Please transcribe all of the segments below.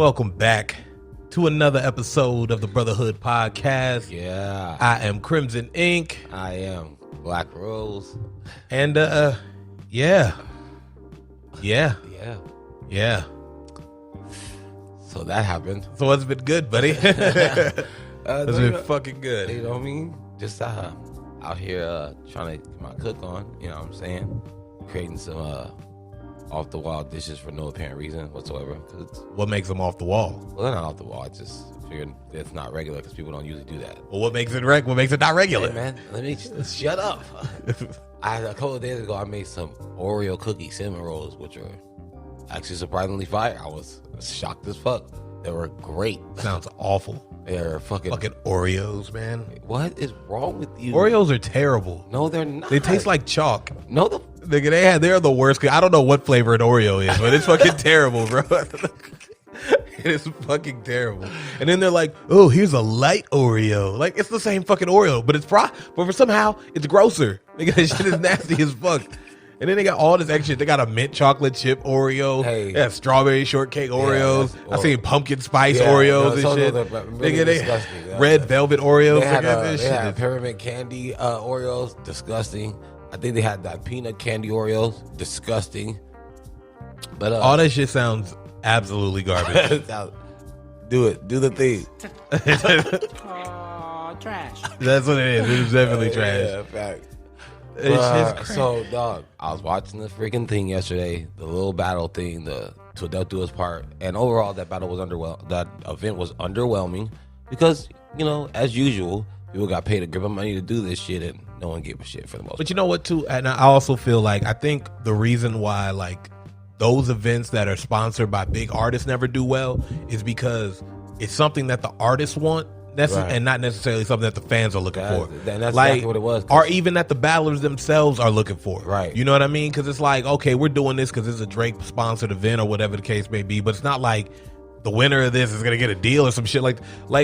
Welcome back to another episode of the Brotherhood podcast. Yeah. I am Crimson Ink. I am Black Rose. And, yeah. Yeah. So that happened. So it's been good, buddy. It's been fucking good. You know what I mean? Just out here trying to get my cook on, you know what I'm saying? Creating some off-the-wall dishes for no apparent reason whatsoever. What makes them off the wall? Well, they're not off the wall. I just figured it's not regular because people don't usually do that. Well, what makes it not regular? Hey, man, let me shut up. A couple of days ago, I made some Oreo cookie cinnamon rolls, which are actually surprisingly fire. I was shocked as fuck. They were great. Sounds awful. They're fucking Oreos, man. What is wrong with you? Oreos are terrible. No, they're not. They taste like chalk. No, they're the worst. I don't know what flavor an Oreo is, but it's fucking terrible, bro. It is fucking terrible. And then they're like, "Oh, here's a light Oreo." Like it's the same fucking Oreo, but but for somehow it's grosser. Nigga, that shit is nasty as fuck. And then they got all this extra. They got a mint chocolate chip Oreo. Hey. They have strawberry shortcake Oreos. I seen pumpkin spice Oreos and shit. Nigga, they red velvet Oreos. They had peppermint candy Oreos. Disgusting. I think they had that peanut candy Oreos. Disgusting. But all that shit sounds absolutely garbage. Do it. Do the thing. Trash. That's what it is. It is definitely trash. Yeah, fact. It's just crazy. So, dog, I was watching the freaking thing yesterday, the little battle thing, to Death Do His Part, and overall that battle was that event was underwhelming because, you know, as usual, people got paid a grip of money to do this shit, and no one gave a shit for the most part. But you know what, too? And I also feel like, I think the reason why, like, those events that are sponsored by big artists never do well is because it's something that the artists want. And not necessarily something that the fans are looking for. That's like, exactly what it was. Or even that the battlers themselves are looking for. Right. You know what I mean? Because it's like, okay, we're doing this because it's a Drake-sponsored event or whatever the case may be, but it's not like the winner of this is going to get a deal or some shit. Like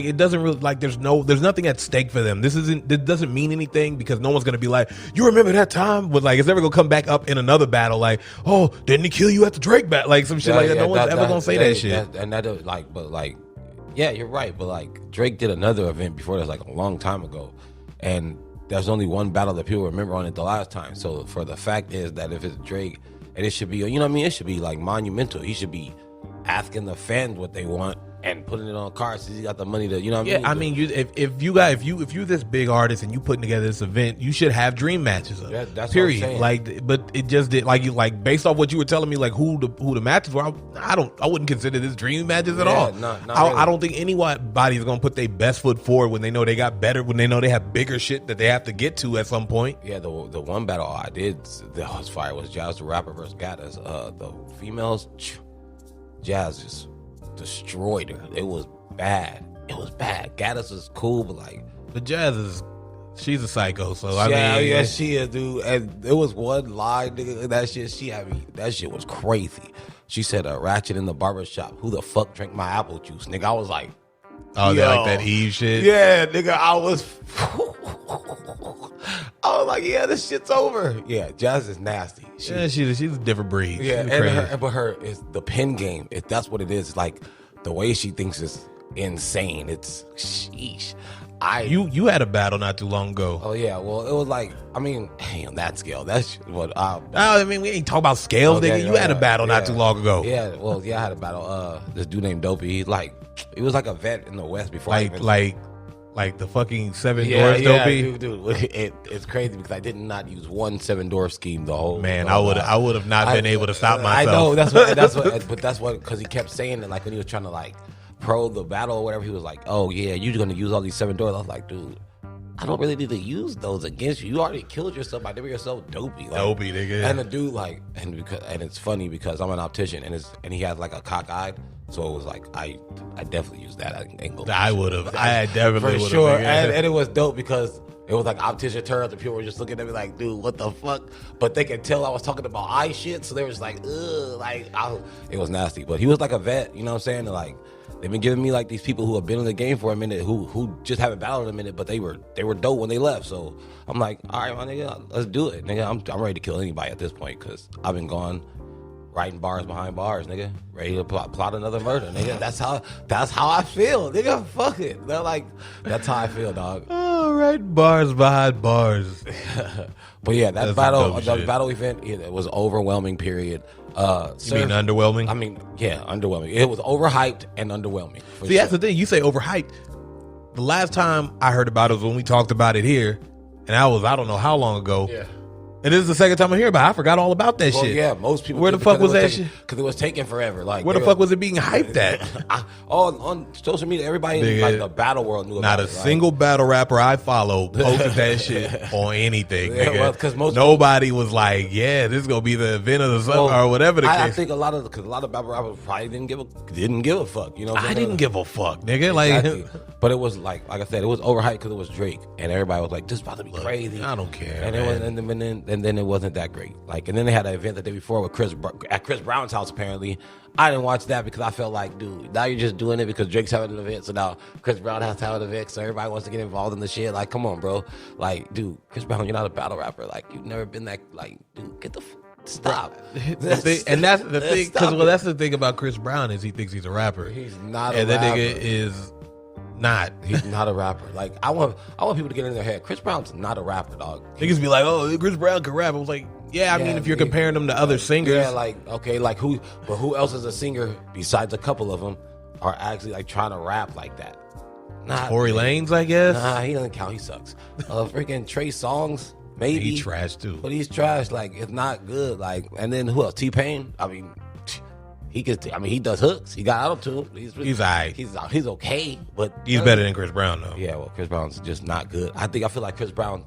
it doesn't really, like, there's nothing at stake for them. This doesn't mean anything because no one's going to be like, you remember that time? But, like, it's never going to come back up in another battle like, oh, didn't he kill you at the Drake battle? Like, some shit like that. No one's ever going to say that shit. Yeah, you're right, but like Drake did another event before this, like a long time ago, and there's only one battle that people remember on it the last time. So for the fact is that if it's Drake, and it should be, you know what I mean, it should be like monumental. He should be asking the fans what they want and putting it on cards since he got the money to, you know what I mean? Yeah, I mean, if you're this big artist and you putting together this event, you should have dream matches up. That's period. What I'm saying. Like, but it just did like based off what you were telling me, like who the matches were. I wouldn't consider this dream matches at all. Not really. I don't think anybody is gonna put their best foot forward when they know they got better, when they know they have bigger shit that they have to get to at some point. Yeah, the one battle I did that was fire was Jazz the Rapper versus Gaddis. The females, Jazz just destroyed her. It was bad. Gaddis was cool, but like the Jazz she's a psycho. So yeah, she is, dude. And there was one line, nigga, that shit. That shit was crazy. She said, "Ratchet in the barbershop. Who the fuck drank my apple juice, nigga?" I was like, oh, like that Eve shit. Yeah, nigga. I was like, yeah, this shit's over. Yeah, Jazz is nasty. She's a different breed. Yeah, but her is the pen game. That's what it is. It's like the way she thinks is insane. It's sheesh. You had a battle not too long ago. Oh yeah, well it was like, I mean, hey, on that scale, that's what. I mean, we ain't talking about scales, nigga. You had a battle not too long ago. Yeah, well, yeah, I had a battle. This dude named Dopey. He was like a vet in the West before. Like the fucking Seven Dwarfs Dopey. Dude, it's crazy because I did not use one Seven Dwarf scheme the whole. Man, I would have not been able to stop myself. I know that's what because he kept saying it, like when he was trying to like pro the battle or whatever. He was like, oh yeah, you're gonna use all these Seven Dwarfs. I was like, dude, I don't really need to use those against you. You already killed yourself by giving yourself Dopey. Like, Dopey, nigga. And the dude and it's funny because I'm an optician and he has like a cockeyed. So it was like I definitely used that angle. I would have. I definitely would have. For sure. And it was dope because it was like optician turns and people were just looking at me like, dude, what the fuck? But they could tell I was talking about eye shit, so they were just like, ugh, it was nasty. But he was like a vet, you know what I'm saying? And like they've been giving me like these people who have been in the game for a minute who just haven't battled in a minute, but they were dope when they left. So I'm like, all right, my nigga, let's do it, nigga. I'm ready to kill anybody at this point because I've been gone. writing bars behind bars, nigga. Ready to plot another murder, nigga. That's how I feel, nigga. Fuck it. They're like, that's how I feel, dog. All right, bars behind bars. But yeah, that battle event, it was overwhelming. Period. You mean underwhelming? I mean, yeah, underwhelming. It was overhyped and underwhelming. See, that's the thing. You say overhyped. The last time I heard about it was when we talked about it here, and that was I don't know how long ago. Yeah. And this is the second time I hear about it. I forgot all about that shit. Yeah, most people. Where the fuck was that shit? Because it was taking forever. Like, where the fuck was it being hyped at? On social media, everybody in like the battle world knew about it. Not a single battle rapper I follow posted that shit on anything. Yeah, well, nobody was like, "Yeah, this is gonna be the event of the summer" or whatever the case. I think a lot of battle rappers probably didn't give a fuck. You know, I didn't give a fuck, nigga. Exactly. But it was like I said, it was overhyped because it was Drake, and everybody was like, "This is about to be crazy." I don't care. And then it wasn't that great. Like, and then they had an event the day before with at Chris Brown's house. Apparently, I didn't watch that because I felt like, dude, now you're just doing it because Drake's having an event, so now Chris Brown has to have an event, so everybody wants to get involved in the shit. Like, come on, bro. Like, dude, Chris Brown, you're not a battle rapper. Like, you've never been that. Like, dude, get the stop. And that's the thing. Because that's the thing about Chris Brown is he thinks he's a rapper. He's not a rapper. And that nigga is not. He's not a rapper. Like, I want people to get in their head. Chris Brown's not a rapper, dog. Niggas be like, oh, Chris Brown can rap. I was like, yeah, I mean, if you're comparing them to other singers. Yeah, like, okay, like who else is a singer besides a couple of them are actually like trying to rap like that? Tory Lanez, I guess. Nah, he doesn't count. He sucks. Freaking Trey Songz, maybe. He's trash too. But he's trash. Like, it's not good. Like, and then who else? T-Pain. I mean, he does hooks. He got auto-tune. He's all right. He's okay, but he's better than Chris Brown though. Yeah, well, Chris Brown's just not good. I feel like Chris Brown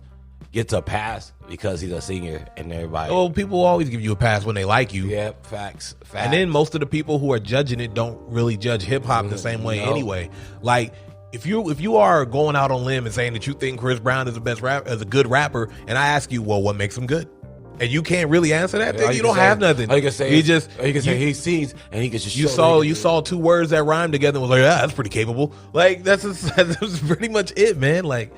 gets a pass because he's a singer and everybody. Oh, people always give you a pass when they like you. Yeah, facts. And then most of the people who are judging it don't really judge hip hop the same way anyway. Like, if you are going out on a limb and saying that you think Chris Brown is a good rapper, and I ask you, well, what makes him good? And you can't really answer that thing. You don't have nothing. You can say he sees and he can just. You saw two words that rhymed together and was like, that's pretty capable. Like that's pretty much it, man. Like.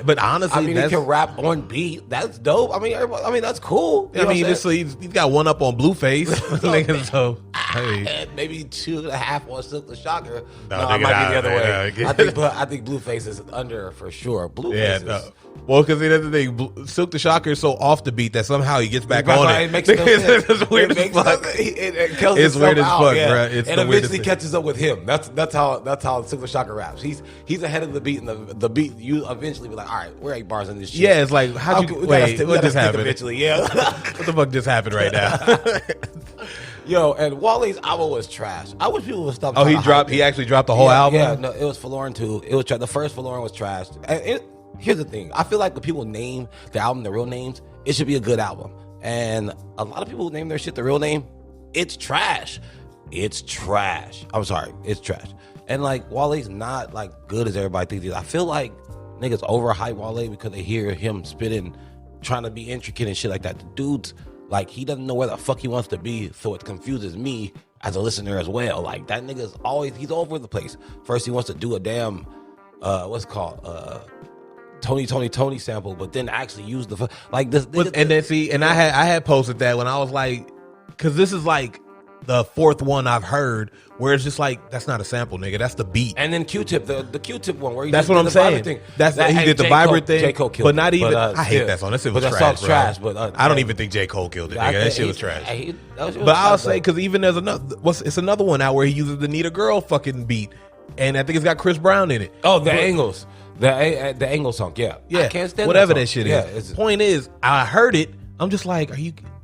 But honestly, I mean, he can rap on beat. That's dope. I mean, that's cool. I mean, he's got one up on Blueface. So hey. Maybe 2.5 on Silk the Shocker. No, I might be the other way. I think Blueface is under for sure. Blueface is. No. Well, because that's the thing. Silk the Shocker is so off the beat that somehow he gets back on it. It makes no sense. It's weird as fuck. It's weird as fuck, bro. And eventually catches up with him. That's how Silk the Shocker raps. He's ahead of the beat, and the beat you eventually be like, all right, we're 8 bars in this shit. Yeah, it's like what just happened? Eventually, yeah. What the fuck just happened right now? Yo, and Wale's album was trash. I wish people would stop. Oh, he actually dropped the whole album. Yeah, no, it was Forlorn too. It was the first Forlorn was trash. Here's the thing. I feel like when people name the album the real names, it should be a good album. And a lot of people name their shit the real name. It's trash. It's trash. I'm sorry. It's trash. And like Wale's not like good as everybody thinks he is. I feel like niggas overhype Wale because they hear him spitting, trying to be intricate and shit like that. The dude's like, he doesn't know where the fuck he wants to be, so it confuses me as a listener as well. Like, that nigga's he's all over the place. First, he wants to do a damn, what's it called? Tony sample, but then actually use the like this. And then see, and I had posted that when I was like, because this is like the fourth one I've heard where it's just like, that's not a sample, nigga. That's the beat. And then Q-Tip, the Q-Tip one where he that's what I'm saying. Thing. He did the vibrant thing. J. Cole killed but not it. even. I hate that song. That shit was trash. But I don't even think J. Cole killed it. Nigga. That shit was trash. But I'll say, because even there's it's another one out where he uses the Need a Girl fucking beat, and I think it's got Chris Brown in it. Oh, the Angles. The Angle song, yeah. I can't stand whatever that shit is. Point is, I heard it. I'm just like,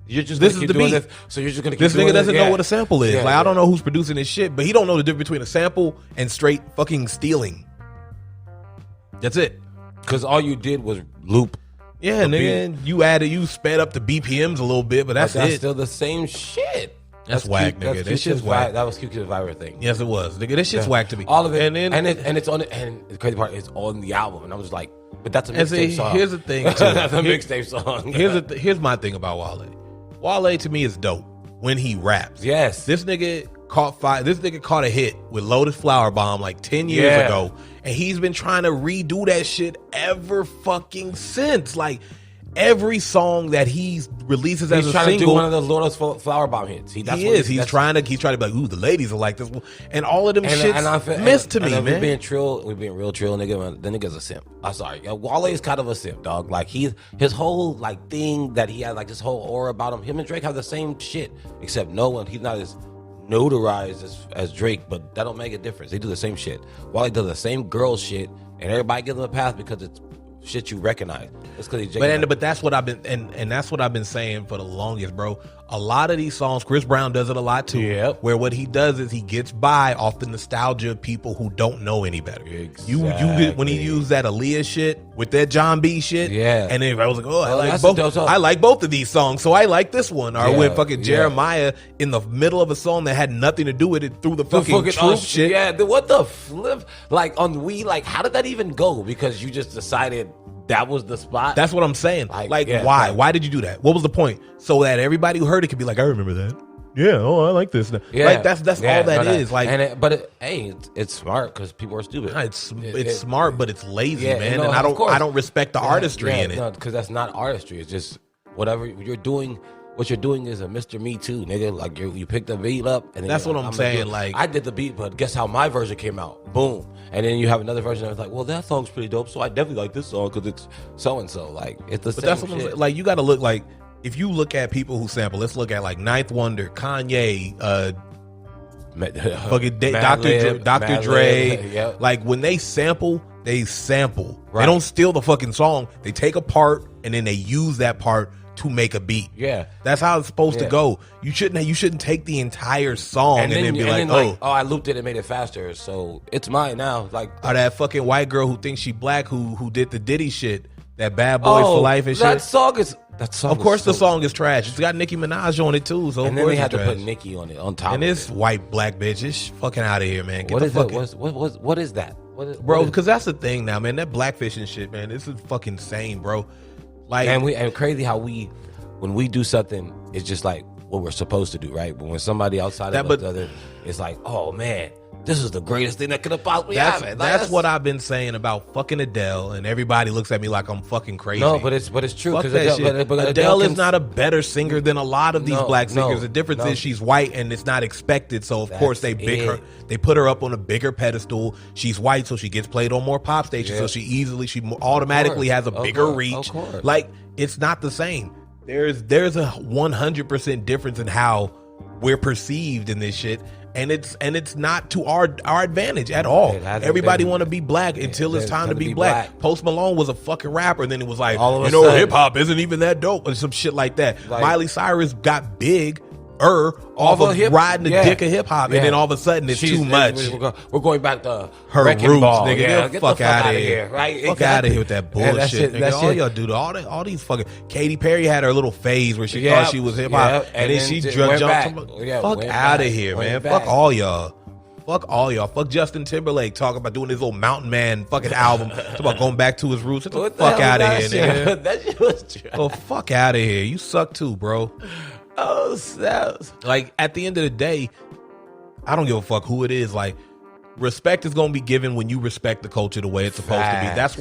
you're just this is the beat. So you're just gonna keep this doing nigga doesn't know what a sample is. Yeah, I don't know who's producing this shit, but he don't know the difference between a sample and straight fucking stealing. That's it. Because all you did was loop. Yeah, nigga. You sped up the BPMs a little bit, but that's it. Still the same shit. That's whack, nigga. This shit's whack. That was Q-Tip's viral thing. Yes, it was, nigga. This shit's whack to me. All of it, and it's on it. And the crazy part is on the album, and I was like, but that's a mixtape song. Here's the thing. That's a mixtape song. Here's my thing about Wale. Wale to me is dope when he raps. Yes, this nigga caught a hit with Lotus Flower Bomb like 10 years ago, and he's been trying to redo that shit ever fucking since. Like, every song that he releases as He's a trying single, to do one of those Lotus Flower Bomb hits. He's trying to be like, ooh, the ladies are like this, and all of them shits missed to me, man. We being real trill, nigga. The nigga's a simp. I'm sorry, Wale is kind of a simp, dog. Like his whole like thing that he has, like this whole aura about him. Him and Drake have the same shit, except he's not as notarized as Drake, but that don't make a difference. They do the same shit. Wale does the same girl shit, and everybody gives him a pass because it's shit you recognize. It's because he's but that's what I've been and that's what I've been saying for the longest, bro. A lot of these songs, Chris Brown does it a lot too. Yep. Where what he does is he gets by off the nostalgia of people who don't know any better. Exactly. You did when he used that Aaliyah shit with that John B shit. Yeah. And then I was like, I like both of these songs, so I like this one. Or when fucking Jeremiah in the middle of a song that had nothing to do with it through the fucking truth shit. Yeah, what the flip? Like how did that even go? Because you just decided that was the spot. That's what I'm saying. Why? Why did you do that? What was the point? So that everybody who heard it could be like, I remember that. Yeah. Oh, I like this. Yeah. Like that's all that is. Like, it's smart because people are stupid. It's smart, but it's lazy, man. And I don't respect the artistry in it. No, because that's not artistry. It's just whatever you're doing. What you're doing is a Mr. Me Too, nigga. Like you pick the beat up, and that's what I'm saying. Like I did the beat, but guess how my version came out? Boom. And then you have another version that's like, well, that song's pretty dope, so I definitely like this song because it's so and so. Like it's the same. But that's what I'm saying. Like you got to look like if you look at people who sample. Let's look at like Ninth Wonder, Kanye, fucking Dr. Dre. Yep. Like when they sample. Right. They don't steal the fucking song. They take a part and then they use that part to make a beat. Yeah, that's how it's supposed to go. You shouldn't take the entire song and then be like, I looped it and made it faster, so it's mine now. Like, or that fucking white girl who thinks she black who did the Diddy shit, that Bad Boys for Life and shit. That song. Of course, the song is trash. It's got Nicki Minaj on it too. So and then they had to put Nicki on it on top. And this white black bitch is fucking out of here, man. What is that? Bro, because that's the thing now, man. That blackfish and shit, man. This is fucking insane, bro. Like, and crazy how when we do something, it's just like what we're supposed to do, right? But when somebody outside of us, it's like, oh man, this is the greatest thing that could have possibly happened. That's what I've been saying about fucking Adele, and everybody looks at me like I'm fucking crazy. No, but it's true because Adele is not a better singer than a lot of these black singers. The difference is she's white and it's not expected, so of course they put her up on a bigger pedestal. She's white, so she gets played on more pop stations, so she automatically has a bigger reach. Like it's not the same. There's a 100% difference in how we're perceived in this shit. And it's not to our advantage at all. Everybody want to be black until it's time to be black. Post Malone was a fucking rapper, and then it was like, hip hop isn't even that dope, or some shit like that. Miley Cyrus got big off of riding the dick of hip hop, and then all of a sudden it's too much. We're going back to her roots, nigga. Get the fuck out of here, right? Fuck out of here with that bullshit, nigga. All y'all do, all these fucking. Katy Perry had her little phase where she thought she was hip hop, and then she jumped. Fuck out of here, man. Fuck all y'all. Fuck Justin Timberlake talking about doing his little Mountain Man fucking album. Talking about going back to his roots. Get the fuck out of here, nigga. That shit was trash. Oh, fuck out of here. You suck too, bro. Oh, snaps. Like, at the end of the day, I don't give a fuck who it is. Like, respect is going to be given when you respect the culture the way it's supposed to be. That's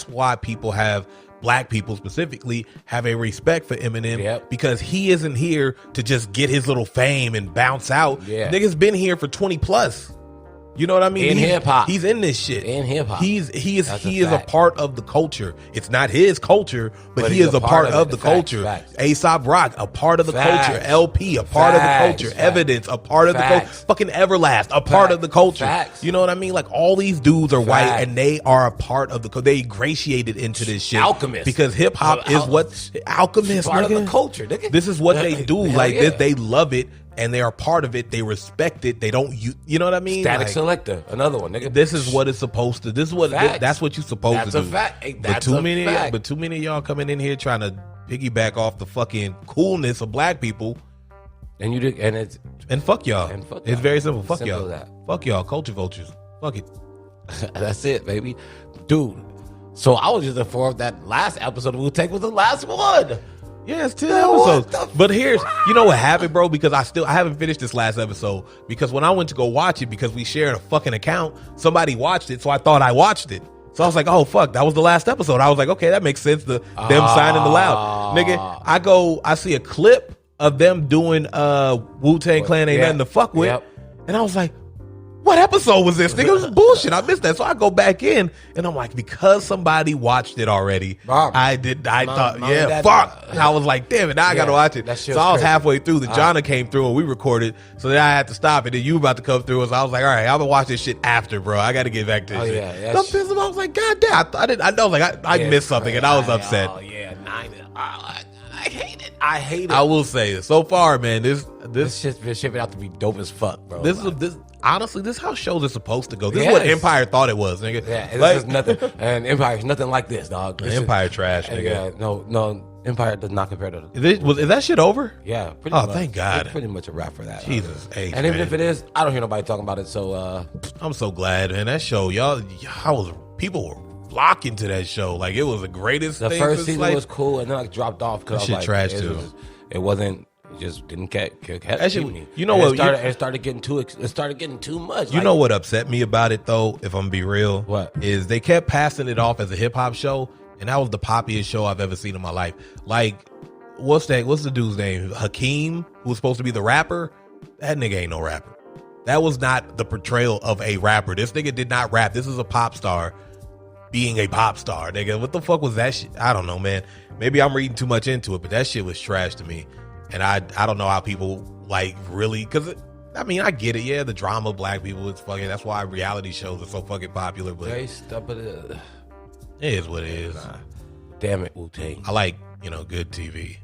why people have, black people specifically, have a respect for Eminem, because he isn't here to just get his little fame and bounce out. Nigga's been here for 20 plus. You know what I mean? In hip hop, he's in this shit. In hip hop, he is a part of the culture. It's not his culture, but he is a part of the culture. A$AP Rock, a part of the culture. LP, a part of the culture. Evidence, a part of the culture. Fucking Everlast, a part of the culture. You know what I mean? Like, all these dudes are white, and they are a part of the culture. They ingratiated into this shit. Alchemist, because hip hop is what Alchemist part of the culture. Nigga. This is what they do. Like this, they love it. And they are part of it. They respect it. They don't. You know what I mean? Static Selector, another one, nigga. This is what it's supposed to. This is what. That's what you're supposed to do. That's a fact. Hey, but too many of y'all coming in here trying to piggyback off the fucking coolness of black people. And you did, and fuck y'all. It's very simple. Fuck simple y'all. Fuck y'all. Culture vultures. Fuck it. That's it, baby, dude. So I was just informed that last episode of Wu Tang was the last one. Yeah, it's 10 episodes. But here's, you know what happened, bro? Because I haven't finished this last episode. Because when I went to go watch it, because we shared a fucking account, somebody watched it, so I thought I watched it. So I was like, oh fuck, that was the last episode. I was like, okay, that makes sense. Them signing the Loud. Nigga, I see a clip of them doing Wu-Tang Clan Ain't Nothing to Fuck With. And I was like, what episode was this? Nigga, it was bullshit. I missed that. So I go back in and I'm like, because somebody watched it already, fuck. I was like, damn it, now I gotta watch it. So I was halfway through. The Jonna came through and we recorded. So then I had to stop it. Then you about to come through. So I was like, all right, I'm gonna watch this shit after, bro. I gotta get back to this shit. So I'm pissed. I was like, God damn, I missed something and I was upset. Oh yeah, 9. I hate it. I hate it. I will say it. So far, man, this shit's been shipping out to be dope as fuck, bro. Honestly, this is how shows are supposed to go. This is what Empire thought it was, nigga. Yeah, this is nothing. And Empire's nothing like this, dog. Empire trash, nigga. No, Empire does not compare to. Is that shit over? Yeah, pretty much. Thank God. It's pretty much a wrap for that. Jesus H, and even if it is, I don't hear nobody talking about it. So I'm so glad, man. That show, people were flocking to that show. Like it was the greatest. The thing first season like, was cool, and then I dropped off because shit trash too. It wasn't. It just didn't catch me. You know what? It started getting too much. You know what upset me about it though? If I'm be real, what is they kept passing it off as a hip hop show, and that was the poppiest show I've ever seen in my life. Like, what's the dude's name? Hakeem, who was supposed to be the rapper. That nigga ain't no rapper. That was not the portrayal of a rapper. This nigga did not rap. This is a pop star being a pop star, nigga. What the fuck was that shit? I don't know, man. Maybe I'm reading too much into it, but that shit was trash to me. And I don't know how people like really, because I mean, I get it. Yeah, the drama of black people, it's fucking, that's why reality shows are so fucking popular. But it is what it is. Damn it, Wu-Tang. I like, good TV.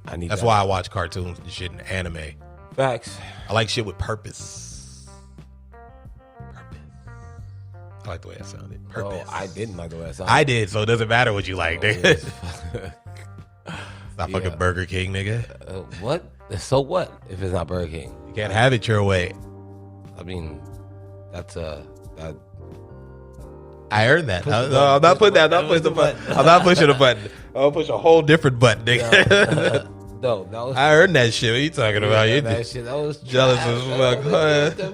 I need That's why I watch cartoons and shit and anime. Facts. I like shit with purpose. I like the way that sounded. Purpose. Oh, I didn't like the way that sounded. I did, so it doesn't matter what you like, nigga. Not fucking Burger King, nigga. What? So what if it's not Burger King? You can't have it your way. I mean, that's I earned that. No, I'm not putting that. I'm not pushing the button. I'm not pushing a button. I'll push a whole different button, nigga. No, that was. I earned that shit. What are you talking about? You that shit. That was jealous as fuck.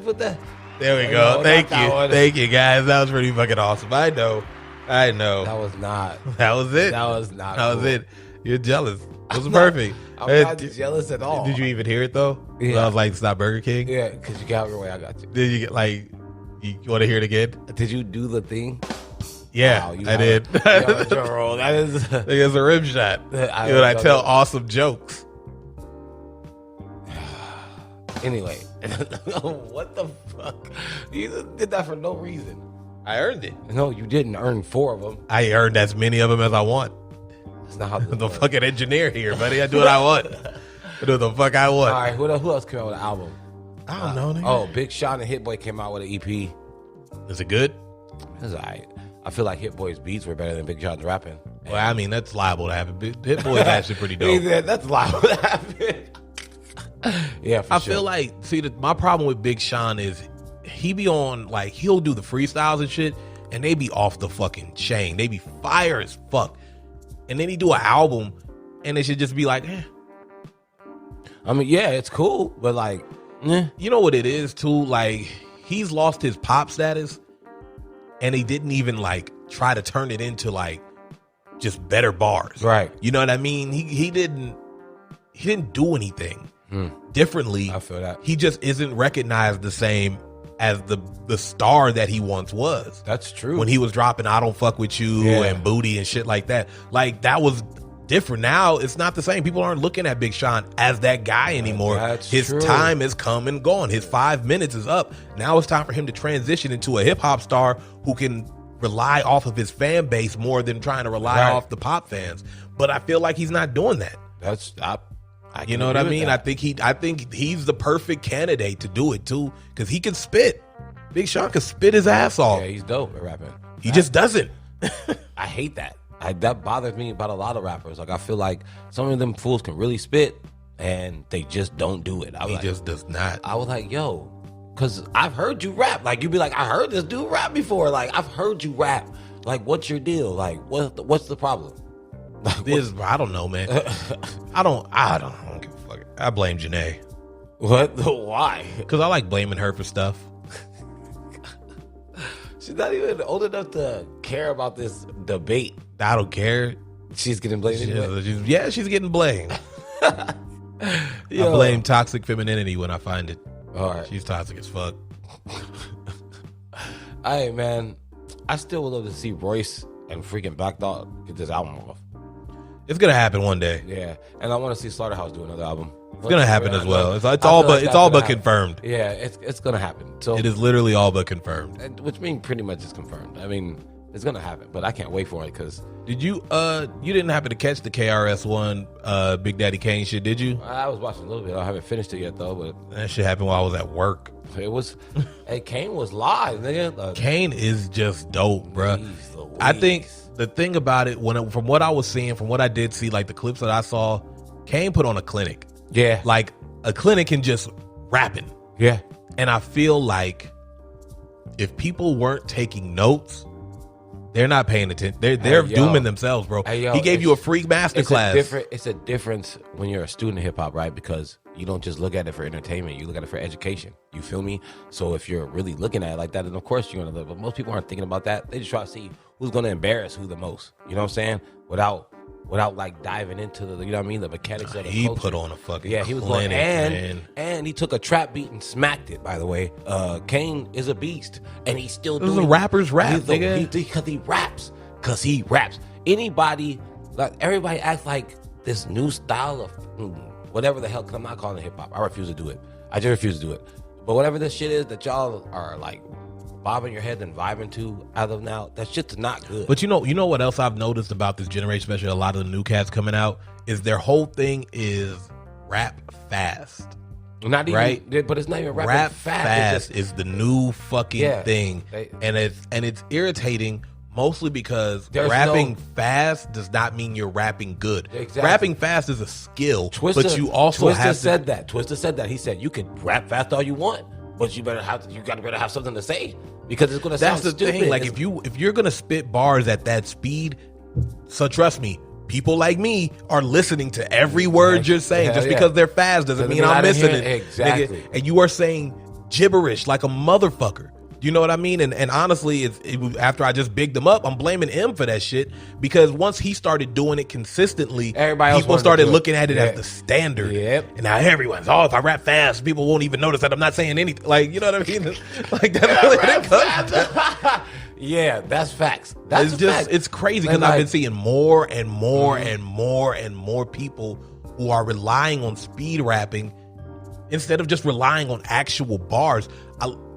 Put that. There we go. Thank you, guys. That was pretty fucking awesome. I know. That was not. That was it. That was not. That was it. You're jealous. It was perfect. I'm not jealous at all. Did you even hear it though? Yeah. I was like, "Stop Burger King." Yeah, because you got your way. I got you. Did you get you want to hear it again? Did you do the thing? Yeah, wow, I did. That is it's a rim shot. I tell awesome jokes. Anyway, what the fuck? You did that for no reason. I earned it. No, you didn't earn 4 of them. I earned as many of them as I want. That's not how this the works. fucking engineer here, buddy. I do what I want. I do what the fuck I want. All right, who else came out with an album? I don't know. Nigga. Oh, Big Sean and Hit Boy came out with an EP. Is it good? It's all right. I feel like Hit Boy's beats were better than Big Sean's rapping. Well, I mean, that's liable to happen. Hit Boy's actually pretty dope. That's liable to happen. Yeah, for I sure. feel like, my problem with Big Sean is he be on, he'll do the freestyles and shit, and they be off the fucking chain. They be fire as fuck. And then he do an album, and it should just be like, eh. I mean, yeah, it's cool, but You know what it is, too? He's lost his pop status, and he didn't even, try to turn it into, just better bars. Right. You know what I mean? He didn't do anything differently. I feel that. He just isn't recognized the same as the star that he once was. That's true. When he was dropping I Don't Fuck With You and Booty and shit like that. That was different. Now it's not the same. People aren't looking at Big Sean as that guy anymore. His time has come and gone. His 5 minutes is up. Now it's time for him to transition into a hip hop star who can rely off of his fan base more than trying to rely off the pop fans. But I feel like he's not doing that. You know what I mean? I think he's the perfect candidate to do it too, because he can spit. Big Sean can spit his ass off. Yeah, he's dope at rapping. He just doesn't. I hate that. That bothers me about a lot of rappers. I feel like some of them fools can really spit, and they just don't do it. He just does not. I was like, yo, because I've heard you rap. You'd be like, I heard this dude rap before. I've heard you rap. What's your deal? What's the problem? I don't know, man. I don't give a fuck. I blame Janae. What? Why? Because I like blaming her for stuff. She's not even old enough to care about this debate. I don't care. She's getting blamed. She's getting blamed. I Yo. blame toxic femininity when I find it. All right. She's toxic as fuck. Hey, man. I still would love to see Royce and freaking Black Dog get this album off. It's gonna happen one day. Yeah, and I want to see Slaughterhouse do another album. It's gonna happen as well. It's all but confirmed. Yeah, it's gonna happen. So it is literally all but confirmed. which means pretty much it's confirmed. I mean, it's gonna happen, but I can't wait for it because Did you you didn't happen to catch the KRS-One Big Daddy Kane shit, did you? I was watching a little bit. I haven't finished it yet though, but That shit happened while I was at work. it was. Hey, Kane was live, nigga. Kane is just dope, bruh. Jeez Louise. I think the thing about it, from what I was seeing, from what I did see, like the clips that I saw, Kane put on a clinic. Yeah, Like a clinic in just rapping. yeah. And I feel like if people weren't taking notes, they're not paying attention. They're yo. dooming themselves, bro. Hey, yo, he gave you a free masterclass. It's a difference when you're a student of hip hop, right? Because you don't just look at it for entertainment; you look at it for education. You feel me? So if you're really looking at it like that, then of course you're gonna live. But most people aren't thinking about that. They just try to see who's gonna embarrass who the most. You know what I'm saying? Without like diving into the, you know what I mean, the mechanics of the He culture. put on a fucking he was clinic, going man. and he took a trap beat and smacked it. By the way, Kane is a beast, and he's still This is doing a rapper's rap, He's nigga. because he raps. Anybody, like everybody, acts like this new style of whatever the hell. Cause I'm not calling it hip hop. I refuse to do it. I just refuse to do it. But whatever this shit is that y'all are like bobbing your head and vibing to as of now, that shit's not good. But you know what else I've noticed about this generation, especially a lot of the new cats coming out, is their whole thing is rap fast. Not even, right? But it's not even Rap fast. fast is the new fucking thing, and it's irritating. Mostly because rapping fast does not mean you're rapping good. Exactly. Rapping fast is a skill, Twista, but you also Twista have said that. Twista said that. He said you can rap fast all you want, but you better have something to say because it's gonna sound That's the stupid. thing. Like if you're gonna spit bars at that speed, so trust me, people like me are listening to every word you're saying. Just because they're fast doesn't mean I'm missing it. Exactly. Nigga. And you are saying gibberish like a motherfucker. You know what I mean? And honestly, after I just bigged him up, I'm blaming him for that shit because once he started doing it consistently, people started looking at it as the standard. Yep. And now everyone's, if I rap fast, people won't even notice that I'm not saying anything. Like, you know what I mean? Like that's really what it comes. Yeah, that's facts. That's It's crazy because I've been seeing more and more and more and more people who are relying on speed rapping instead of just relying on actual bars.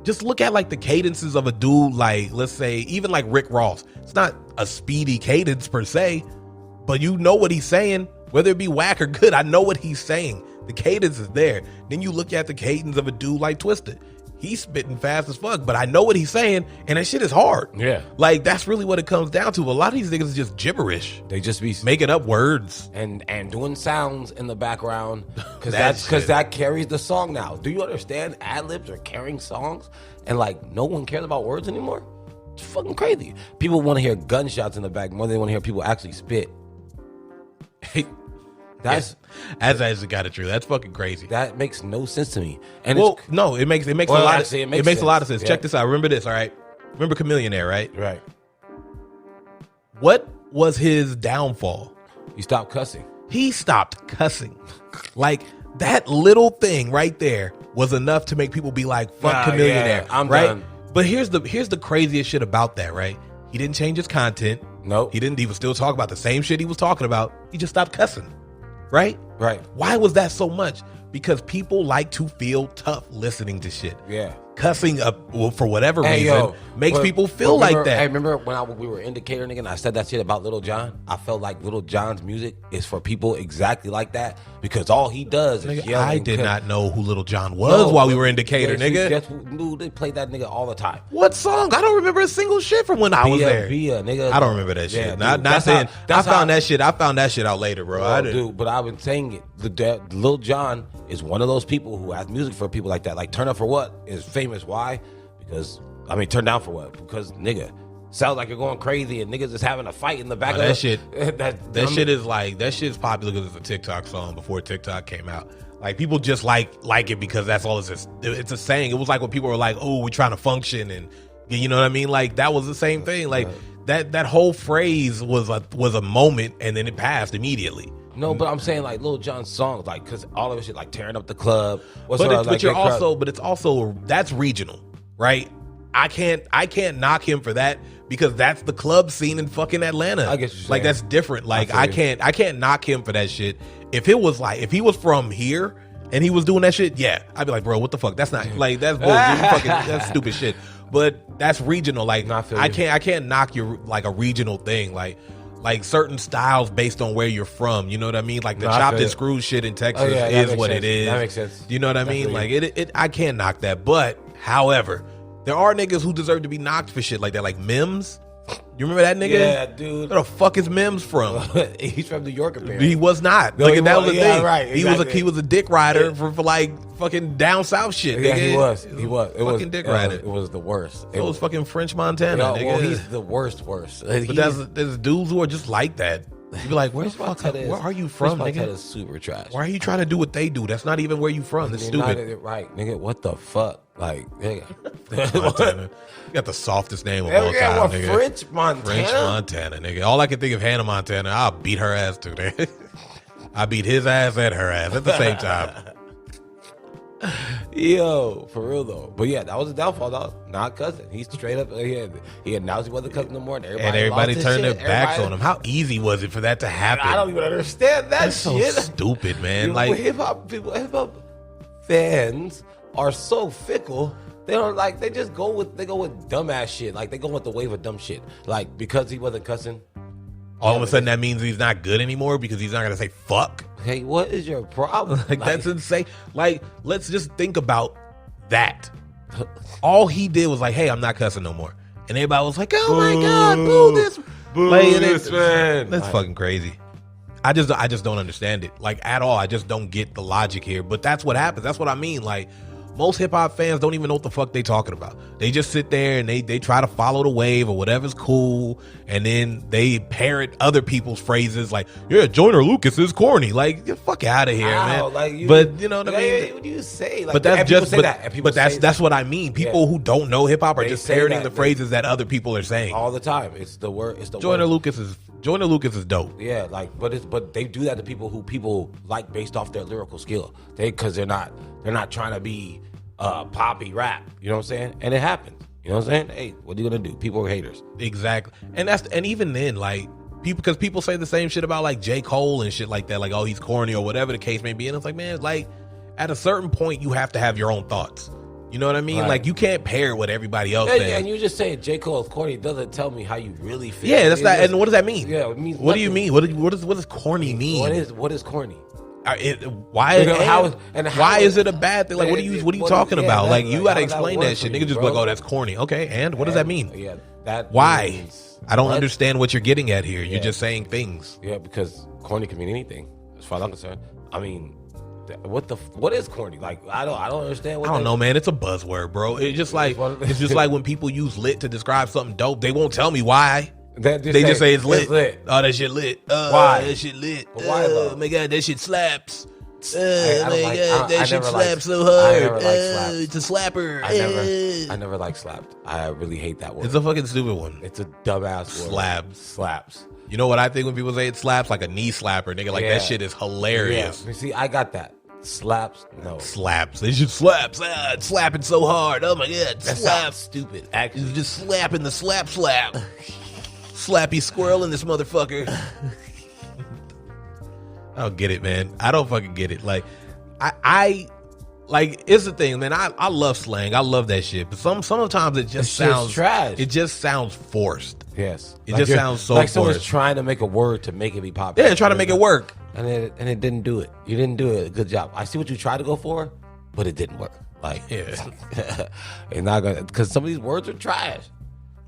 Just look at like the cadences of a dude like, let's say, even like Rick Ross. It's not a speedy cadence per se, but you know what he's saying, whether it be whack or good. I know what he's saying. The cadence is there. Then you look at the cadence of a dude like Twisted. He's spitting fast as fuck, but I know what he's saying, and that shit is hard. Yeah. Like, that's really what it comes down to. A lot of these niggas is just gibberish. They just be making up words. And doing sounds in the background because that carries the song now. Do you understand? Ad-libs are carrying songs, and like no one cares about words anymore? It's fucking crazy. People want to hear gunshots in the back more than they want to hear people actually spit. That's actually kind of true. That's fucking crazy. That makes no sense to me. And it makes a lot of sense. Yeah. Check this out. Remember this, all right? Remember Chameleonaire, right? Right. What was his downfall? He stopped cussing. He stopped cussing. Like that little thing right there was enough to make people be like, fuck Chameleonaire. I'm right? done. But here's the craziest shit about that, right? He didn't change his content. Nope. He didn't even still talk about the same shit he was talking about. He just stopped cussing. Right? Right. Why was that so much? Because people like to feel tough listening to shit. Yeah. Cussing up for whatever reason makes people feel like that. Hey, remember when we were in Decatur, nigga, and I said that shit about Little John? I felt like Little John's music is for people exactly like that because all he does is yell. I did not know who Little John was while we were in Decatur, nigga. They played that nigga all the time. What song? I don't remember a single shit from when I was there. Nigga. I don't remember that shit. Yeah, not saying I found that shit. I found that shit out later, bro. Dude, but I've been saying it. Lil Jon is one of those people who has music for people like that. Like Turn Up For What is famous. Why? Because Turn Down For What? Because nigga, sounds like you're going crazy and niggas is having a fight in the back of that shit. That shit is like that shit's popular because it's a TikTok song before TikTok came out. Like people just like it because that's all it's a saying. It was like when people were like, "Oh, we're trying to function and You know what I mean? Like that was the same thing. Like that whole phrase was a moment, and then it passed immediately. No, but I'm saying like Lil Jon's songs, like because all of it shit like tearing up the club. But it's also that's regional, right? I can't knock him for that because that's the club scene in fucking Atlanta. I guess you're saying. Like that's different. Like I can't knock him for that shit. If he was from here and he was doing that shit, yeah, I'd be like, bro, what the fuck? That's not like that's bullshit. That's stupid shit. But that's regional. Like I can't knock your like a regional thing. Like certain styles based on where you're from. You know what I mean? Like the chopped and screwed shit in Texas is what it is. That makes sense. You know what I mean? Like it I can't knock that. But however, there are niggas who deserve to be knocked for shit like that. Like Mims. You remember that nigga? Yeah, dude. Where the fuck is Mims from? He's from New York, apparently. He was not. No, like, that was the thing. Right, exactly. He was a dick rider for like fucking down south shit. Yeah, nigga. he was. Fucking dick rider. It was the worst. It was fucking French Montana. Nigga. Well, he's the worst. But there's dudes who are just like that. You be like, where are you from, nigga? That is super trash. Why are you trying to do what they do? That's not even where you from. That's stupid. Right, nigga. What the fuck? Like, nigga. Montana. You got the softest name of all time, nigga. French Montana? French Montana, nigga. All I can think of Hannah Montana. I'll beat her ass too, nigga. I beat his ass and her ass at the same time. Yo, for real though. But yeah, that was a downfall, dog. Not cousin. He's straight up. He announced he wasn't cousin no more, and everybody turned their backs on him. How easy was it for that to happen? I don't even understand that shit. So stupid, man. Like hip hop fans are so fickle. They don't like. They just go with dumbass shit. Like they go with the wave of dumb shit. Like because he wasn't cussing. All of a sudden, that means he's not good anymore because he's not gonna say fuck. Hey, what is your problem? Like that's insane. Like, let's just think about that. All he did was like, "Hey, I'm not cussing no more," and everybody was like, "Oh my god, boo this, man!" That's fucking crazy. I just don't understand it, like at all. I just don't get the logic here. But that's what happens. That's what I mean. Like. Most hip hop fans don't even know what the fuck they talking about. They just sit there and they try to follow the wave or whatever's cool, and then they parrot other people's phrases like, "Yeah, Joyner Lucas is corny." Like, get the fuck out of here, man. Like but you know what I mean? What do you say? Like, but that's just that's what I mean. People Yeah. who don't know hip hop are They just say parroting that, the phrases that other people are saying. all the time. It's the word. It's the Joyner word. Lucas is dope. Yeah, like, but they do that to people who people like based off their lyrical skill. Because they're not trying to be poppy rap. You know what I'm saying? And it happens. You know what I'm saying? Hey, what are you gonna do? People are haters. Exactly. And even then, like because people say the same shit about like J. Cole and shit like that, like, oh, he's corny or whatever the case may be. And it's like, man, like at a certain point you have to have your own thoughts. You know what I mean? Right. Like you can't pair what everybody else says. Yeah, and you just saying J. Cole is corny doesn't tell me how you really feel. Yeah, that's not. And what does that mean? Yeah, it means what do you nothing. mean? What does corny mean? What is corny? Why is it a bad thing? Like, what are you talking about? Like, you gotta explain that shit. Niggas just be like, oh, that's corny. Okay, and what does that mean? Yeah, that why? Means, I don't understand what you're getting at here. You're just saying things. Yeah, because corny can mean anything, as far as I'm concerned. I mean, what is corny? Like, I don't understand. I don't know, man. It's a buzzword, bro. It's just like when people use lit to describe something dope. They won't tell me why. They just say it's lit. Oh, that shit lit. Why? That shit lit. Why, oh my god, that shit slaps. That shit slaps so hard. It's a slapper. I never like slapped. I really hate that word. It's a fucking stupid one. It's a dumbass word. Slaps. You know what I think when people say it slaps? Like a knee slapper, nigga. Like that shit is hilarious. Yeah. You see, I got that. Slaps, no. Slaps. They should slaps. It's slapping so hard. Oh my god, that slaps. Stupid. Actually, it's just slapping the slap. Slappy squirrel in this motherfucker. I don't get it, man. I don't fucking get it. Like, I like, it's the thing, man. I love slang. I love that shit. But sometimes it just sounds trash. It just sounds forced. Yes. It just sounds so like forced. someone's trying to make a word to make it be popular. Yeah, trying to make it work. And it didn't do it. You didn't do it. Good job. I see what you tried to go for, but it didn't work. Like, yeah. It's not gonna, because some of these words are trash.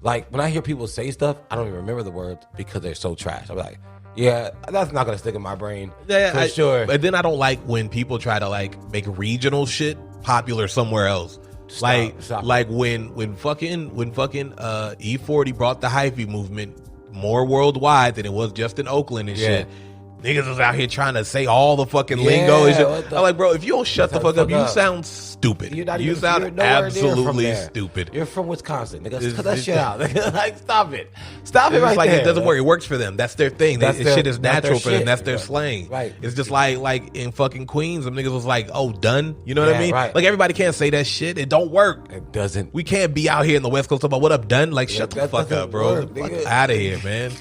Like, when I hear people say stuff, I don't even remember the words because they're so trash. I'm like, yeah, that's not gonna stick in my brain. Yeah, for sure. But then I don't like when people try to like make regional shit popular somewhere else. Stop. Like when fucking E40 brought the hyphy movement more worldwide than it was just in Oakland and shit. Niggas was out here trying to say all the fucking lingo and shit. I'm like, bro, if you don't shut the fuck up, you sound stupid. You sound absolutely stupid. You're from Wisconsin, nigga. Cut that shit out. Like, stop it. Stop it right like there. It doesn't work. It works for them. That's their thing. Shit is natural for them. That's their right. slang. Right. It's just like in fucking Queens, them niggas was like, oh, done. You know what I mean? Right. Like, everybody can't say that shit. It don't work. It doesn't. We can't be out here in the West Coast talking about what up, done? Like, shut the fuck up, bro. Fuck out of here, man.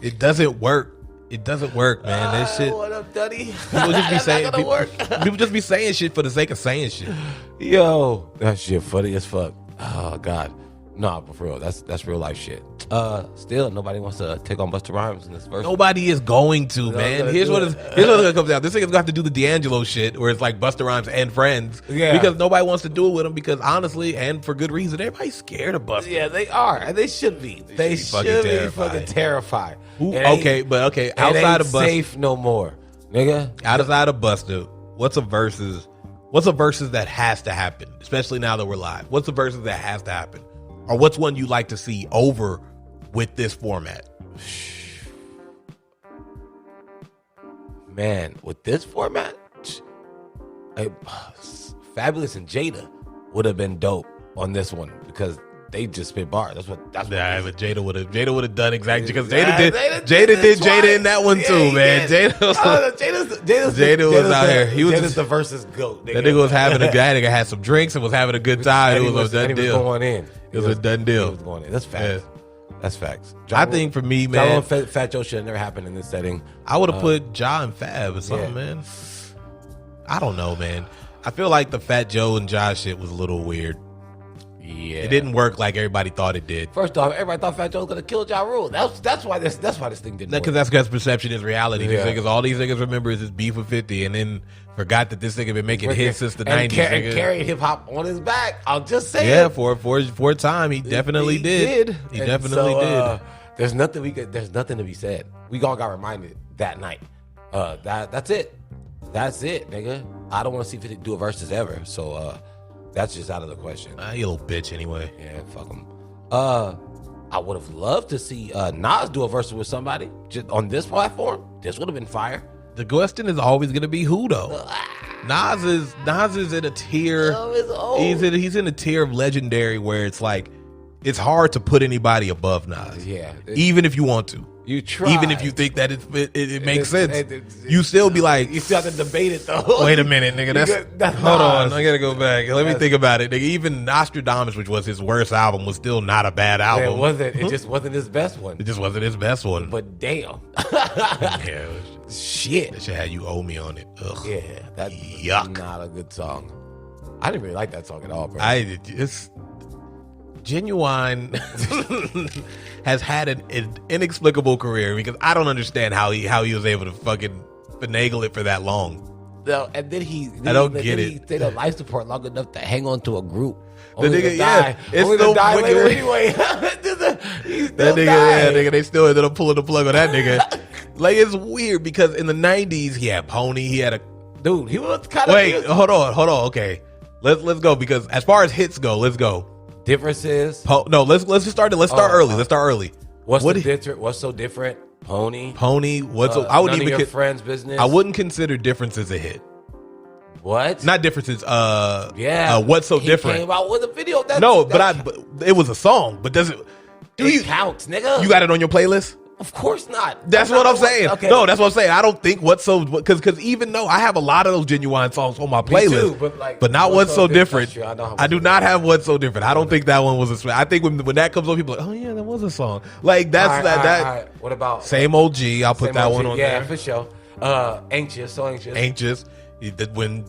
It doesn't work. It doesn't work, man. That shit. What up, Duddy? People just be saying. People just be saying shit for the sake of saying shit. Yo, that shit funny as fuck. Oh God, nah, but for real, that's real life shit. Still, nobody wants to take on Busta Rhymes in this verse. Nobody is going to, man. Here's what it comes out. This nigga's got to do the D'Angelo shit, where it's like Busta Rhymes and friends. Yeah. Because nobody wants to do it with him. Because honestly, and for good reason, everybody's scared of Busta. Yeah, they are, and they should be. They should be fucking terrified. Okay, outside of Busta, safe no more, nigga. Outside of Busta, what's a versus that has to happen? Especially now that we're live. What's a versus that has to happen, or what's one you like to see over with this format? Man, with this format, Fabulous and Jada would have been dope on this one because they just spit bars. That's what. But Jada would have done exactly because Jada did Jada in that one too, man. Jada was out here. He was Jada's the versus goat. That nigga was having that nigga had some drinks and was having a good time. It was a done deal. Going in. It was a done deal. He was going in. That's facts. That's facts. I think for me, man, Fat Joe should have never happened in this setting. I would have put Ja and Fab or something, man. I don't know, man. I feel like the Fat Joe and Ja shit was a little weird. Yeah, it didn't work like everybody thought it did. First off, everybody thought Fat Joe was gonna kill Ja Rule. That's why this thing didn't work. Because that's perception is reality. All these niggas remember is his beef with 50, and then forgot that this nigga been making hits since the 90s. And carried hip hop on his back. I'll just say, for a time, he definitely did. He definitely did. There's nothing to be said. We all got reminded that night. That's it. That's it, nigga. I don't want to see 50 do a versus ever. So that's just out of the question. You little bitch anyway. Yeah, fuck him. I would have loved to see Nas do a versus with somebody just on this platform. This would have been fire. The question is always going to be who though. Nas is in a tier. He's in a tier of legendary where it's like it's hard to put anybody above Nas. Yeah, even if you want to. You try. Even if you think that it makes sense, you still be like, you still have to debate it though. Wait a minute, nigga. Hold on, I gotta go back. Let me think about it, nigga. Even Nostradamus, which was his worst album, was still not a bad album. Yeah, it wasn't. It just wasn't his best one. It just wasn't his best one. But damn, yeah, shit. That shit had You Owe Me on it. Ugh. Yeah, that's yuck. Not a good song. I didn't really like that song at all, bro. It's Genuine has had an inexplicable career because I don't understand how he was able to fucking finagle it for that long. No, and then he stayed on life support long enough to hang on to a group. The nigga, yeah, it's still die later anyway. Nigga, they still ended up pulling the plug on that nigga. Like, it's weird because in the 90s he had Pony, he had a dude. He was kind of hold on. Okay, let's go because as far as hits go, let's go. Differences? No, let's just start. Let's start early. Let's start early. What's so different? Pony. I wouldn't even your friend's business. I wouldn't consider differences a hit. What? Not differences. Yeah. What's so different? Came out with a video. But it was a song. But does it? It counts, nigga. You got it on your playlist? Of course not. That's what I'm saying. Okay. No, that's what I'm saying. I don't think because even though I have a lot of those Genuine songs on my playlist, too, but not What's So Different. I do not have What's So Different. I don't think that one was I think when that comes on, people are like, oh yeah, that was a song. Like that's all right. What about Same Old G? I'll put that one on there. Yeah, for sure. Anxious. He did when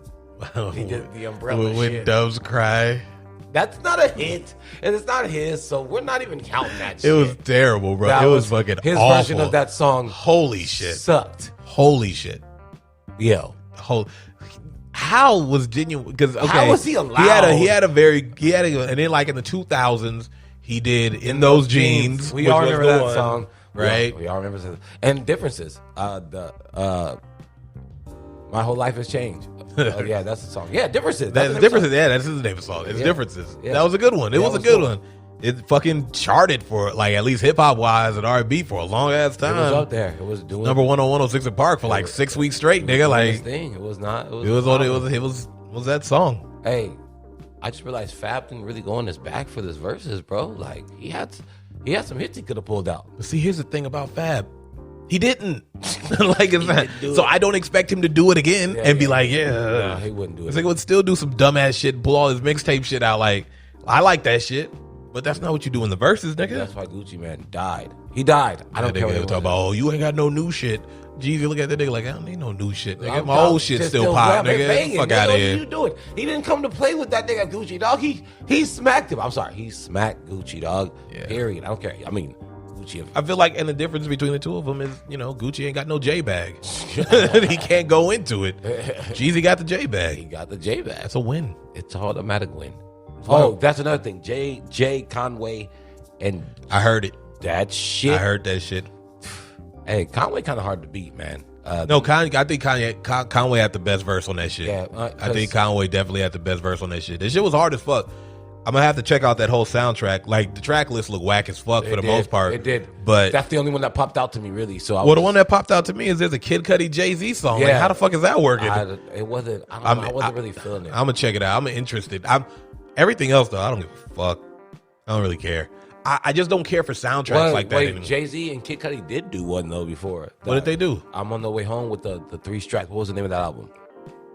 he did the umbrella when shit. Doves Cry. That's not a hit, and it's not his, so we're not even counting that shit. It was terrible, bro. It was fucking his awful. version of that song. Holy shit, sucked. Holy shit, yo. How was Genuine? Because how was he allowed? He had and then like in the 2000s he did In Those Jeans. We all remember that song, right? We all remember that. And Differences. My Whole Life Has Changed. That's the song. Yeah, Differences. That's Differences. Yeah, that's his name of the song. It's Differences. Yeah. That was a good one. It was a good one. it fucking charted for like at least hip hop wise and R&B for a long ass time. It was up there. It was doing number 1 on 106 in Park for like 6 weeks straight, nigga. Like thing. It was not. It was that song. Hey, I just realized Fab didn't really go on his back for this verses, bro. Like he had some hits he could have pulled out. But see, here's the thing about Fab. He didn't. Like it's not, so I don't expect him to do it again and be like, No, he wouldn't do it. He would still do some dumbass shit, pull all his mixtape shit out. Like, I like that shit, but that's not what you do in the verses, nigga. That's why Gucci Man died. He died. I don't care what talk about. Oh, you ain't got no new shit. Jeezy, look at that nigga like, I don't need no new shit, nigga. My I'm old shit still pop, nigga. Banging. Fuck out of here. What are you doing? He didn't come to play with that nigga Gucci, dog. He smacked him. I'm sorry. He smacked Gucci, dog. Yeah. Period. I don't care. I mean, Gucci. I feel like, and the difference between the two of them is, Gucci ain't got no J bag. He can't go into it. Jeezy got the J bag. He got the J bag. That's a win. It's an automatic win. Oh, that's another thing. Jay Conway, and I heard it. That shit. I heard that shit. Hey, Conway kind of hard to beat, man. No, I think Conway had the best verse on that shit. Yeah, I think Conway definitely had the best verse on that shit. This shit was hard as fuck. I'm gonna have to check out that whole soundtrack. Like the track list looked whack as fuck for the most part. It did, but that's the only one that popped out to me, really. So, the one that popped out to me is there's a Kid Cudi Jay-Z song. Yeah. Like, how the fuck is that working? It wasn't. I wasn't really feeling it. I'm gonna check it out. I'm interested. Everything else though, I don't give a fuck. I don't really care. I just don't care for soundtracks like that anymore. Jay-Z and Kid Cudi did do one though before. What did they do? I'm on the way home with the 3 stripes. What was the name of that album?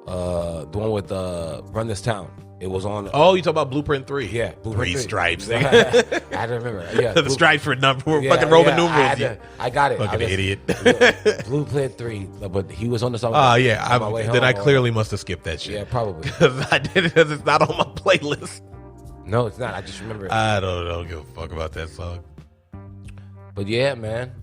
The one with Run This Town. It was on. Oh, you talk about Blueprint 3? Yeah, Blueprint 3 stripes. I had to remember. Yeah, the stripes were fucking Roman numerals. I got it. Fucking idiot. Blueprint 3, but he was on the song. Oh yeah, I clearly must have skipped that shit. Yeah, probably because I did it because it's not on my playlist. No, it's not. I just remember it. I don't give a fuck about that song. But yeah, man.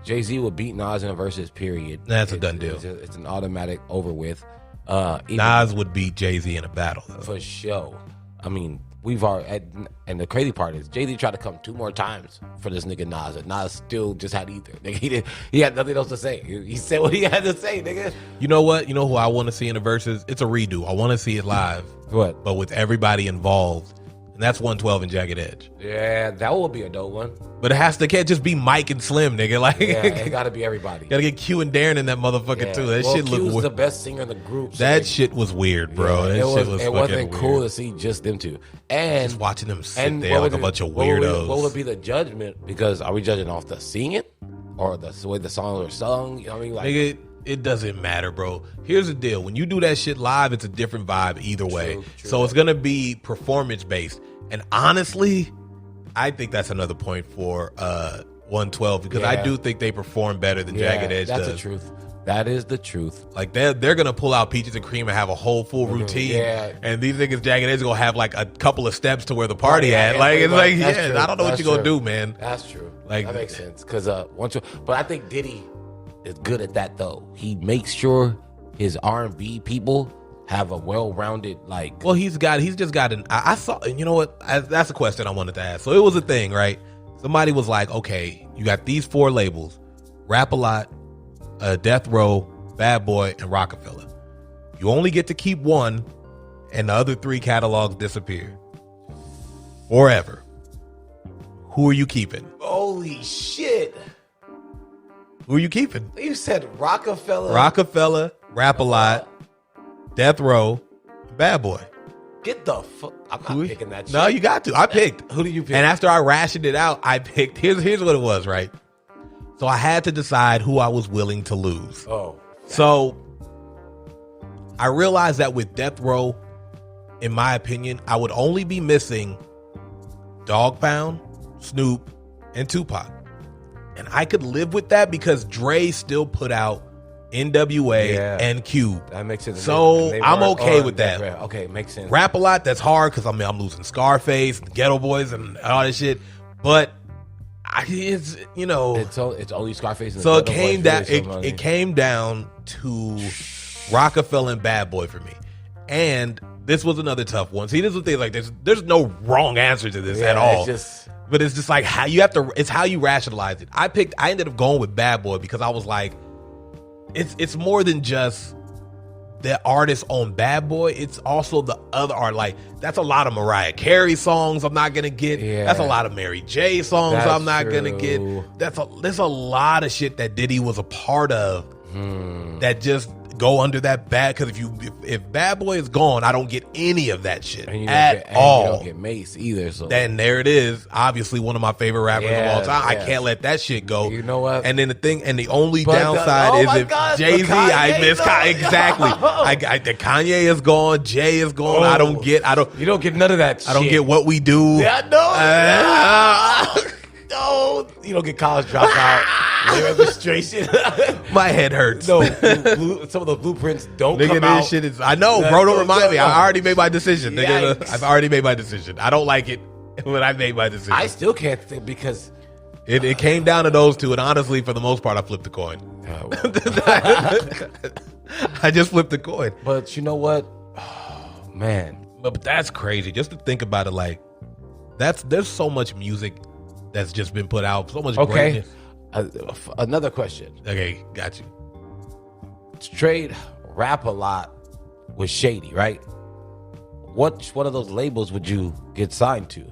Jay-Z will beat Nas in a versus, period. That's a done deal. It's an automatic over with. Nas would beat Jay-Z in a battle, though. For sure. I mean, we've already, and the crazy part is Jay-Z tried to come 2 more times for this nigga Nas, and Nas still just had either. Nigga, he had nothing else to say. He said what he had to say, nigga. You know what? You know who I want to see in the verses? It's a redo. I want to see it live. What? But with everybody involved. And that's 112 and Jagged Edge. Yeah, that will be a dope one. But can't just be Mike and Slim, nigga. Like, yeah, it gotta be everybody. Gotta get Q and Darren in that motherfucker too. That shit looked Q's the best singer in the group. So that shit was weird, bro. Yeah, it wasn't cool to see just them two. And just watching them sit there like a bunch of weirdos. What would be the judgment? Because are we judging off the singing or the way the songs are sung? You know what I mean? Like, nigga, it doesn't matter, bro. Here's the deal. When you do that shit live, it's a different vibe either way. True, so it's gonna be performance based. And honestly, I think that's another point for 112 because I do think they perform better than Jagged Edge does. That's the truth. That is the truth. Like they're gonna pull out Peaches and Cream and have a whole full routine. Yeah. And these niggas Jagged Edge gonna have like a couple of steps to where the party at. Like it's like I don't know what you gonna do, man. That's true. Like that makes sense. Cause but I think Diddy is good at that though. He makes sure his R&B people have a well-rounded he's just got an I saw, and you know what, that's a question I wanted to ask. So it was a thing, right? Somebody was like, okay, you got these 4 labels: Rap a Lot, Death Row, Bad Boy, and Rockefeller. You only get to keep 1, and the other 3 catalogs disappear forever. Who are you keeping? Holy shit. Who are you keeping? You said Rockefeller, Rap a Lot, Death Row, Bad Boy. Get the fuck. I'm not picking that shit. No, you got to. I picked. Who do you pick? And after I rationed it out, I picked. Here's what it was, right? So I had to decide who I was willing to lose. Oh. So I realized that with Death Row, in my opinion, I would only be missing Dog Pound, Snoop, and Tupac. And I could live with that because Dre still put out NWA and Cube. That makes sense. So I'm okay with that. Okay, makes sense. Rap a Lot, that's hard because I'm losing Scarface and Ghetto Boys and all this shit. But it's only Scarface. And so it came down. It came down to Rockefeller and Bad Boy for me. And this was another tough one. See, this is the thing. Like there's no wrong answer to this at all. But it's just like how you have to. It's how you rationalize it. I ended up going with Bad Boy because I was like, it's more than just the artist on Bad Boy, it's also the other art. Like, that's a lot of Mariah Carey songs I'm not gonna get. Yeah. That's a lot of Mary J songs That's I'm not true. gonna get. There's a lot of shit that Diddy was a part of that just go under that bad. Because if Bad Boy is gone, I don't get any of that shit at all. You don't get Mace either. So then there it is. Obviously, one of my favorite rappers of all time. Yes. I can't let that shit go. You know what? And then the only downside is if Jay-Z, I miss Kanye. Exactly. The Kanye is gone. Jay is gone. I don't get. You don't get none of that. I don't get What We Do. Yeah, no, you don't get college dropout. Registration. My head hurts. No, some of the blueprints don't come out. This shit is. I know, bro. Don't remind me. I already made my decision. Nigga. Yikes. I've already made my decision. I don't like it, but I made my decision. I still can't think because it came down to those two, and honestly, for the most part, I flipped the coin. I just flipped the coin. But you know what? Oh, man. But that's crazy. Just to think about it, like there's so much music that's just been put out. So much greatness. Another question. Okay, got you. Straight rap a lot with Shady, right? What one of those labels would you get signed to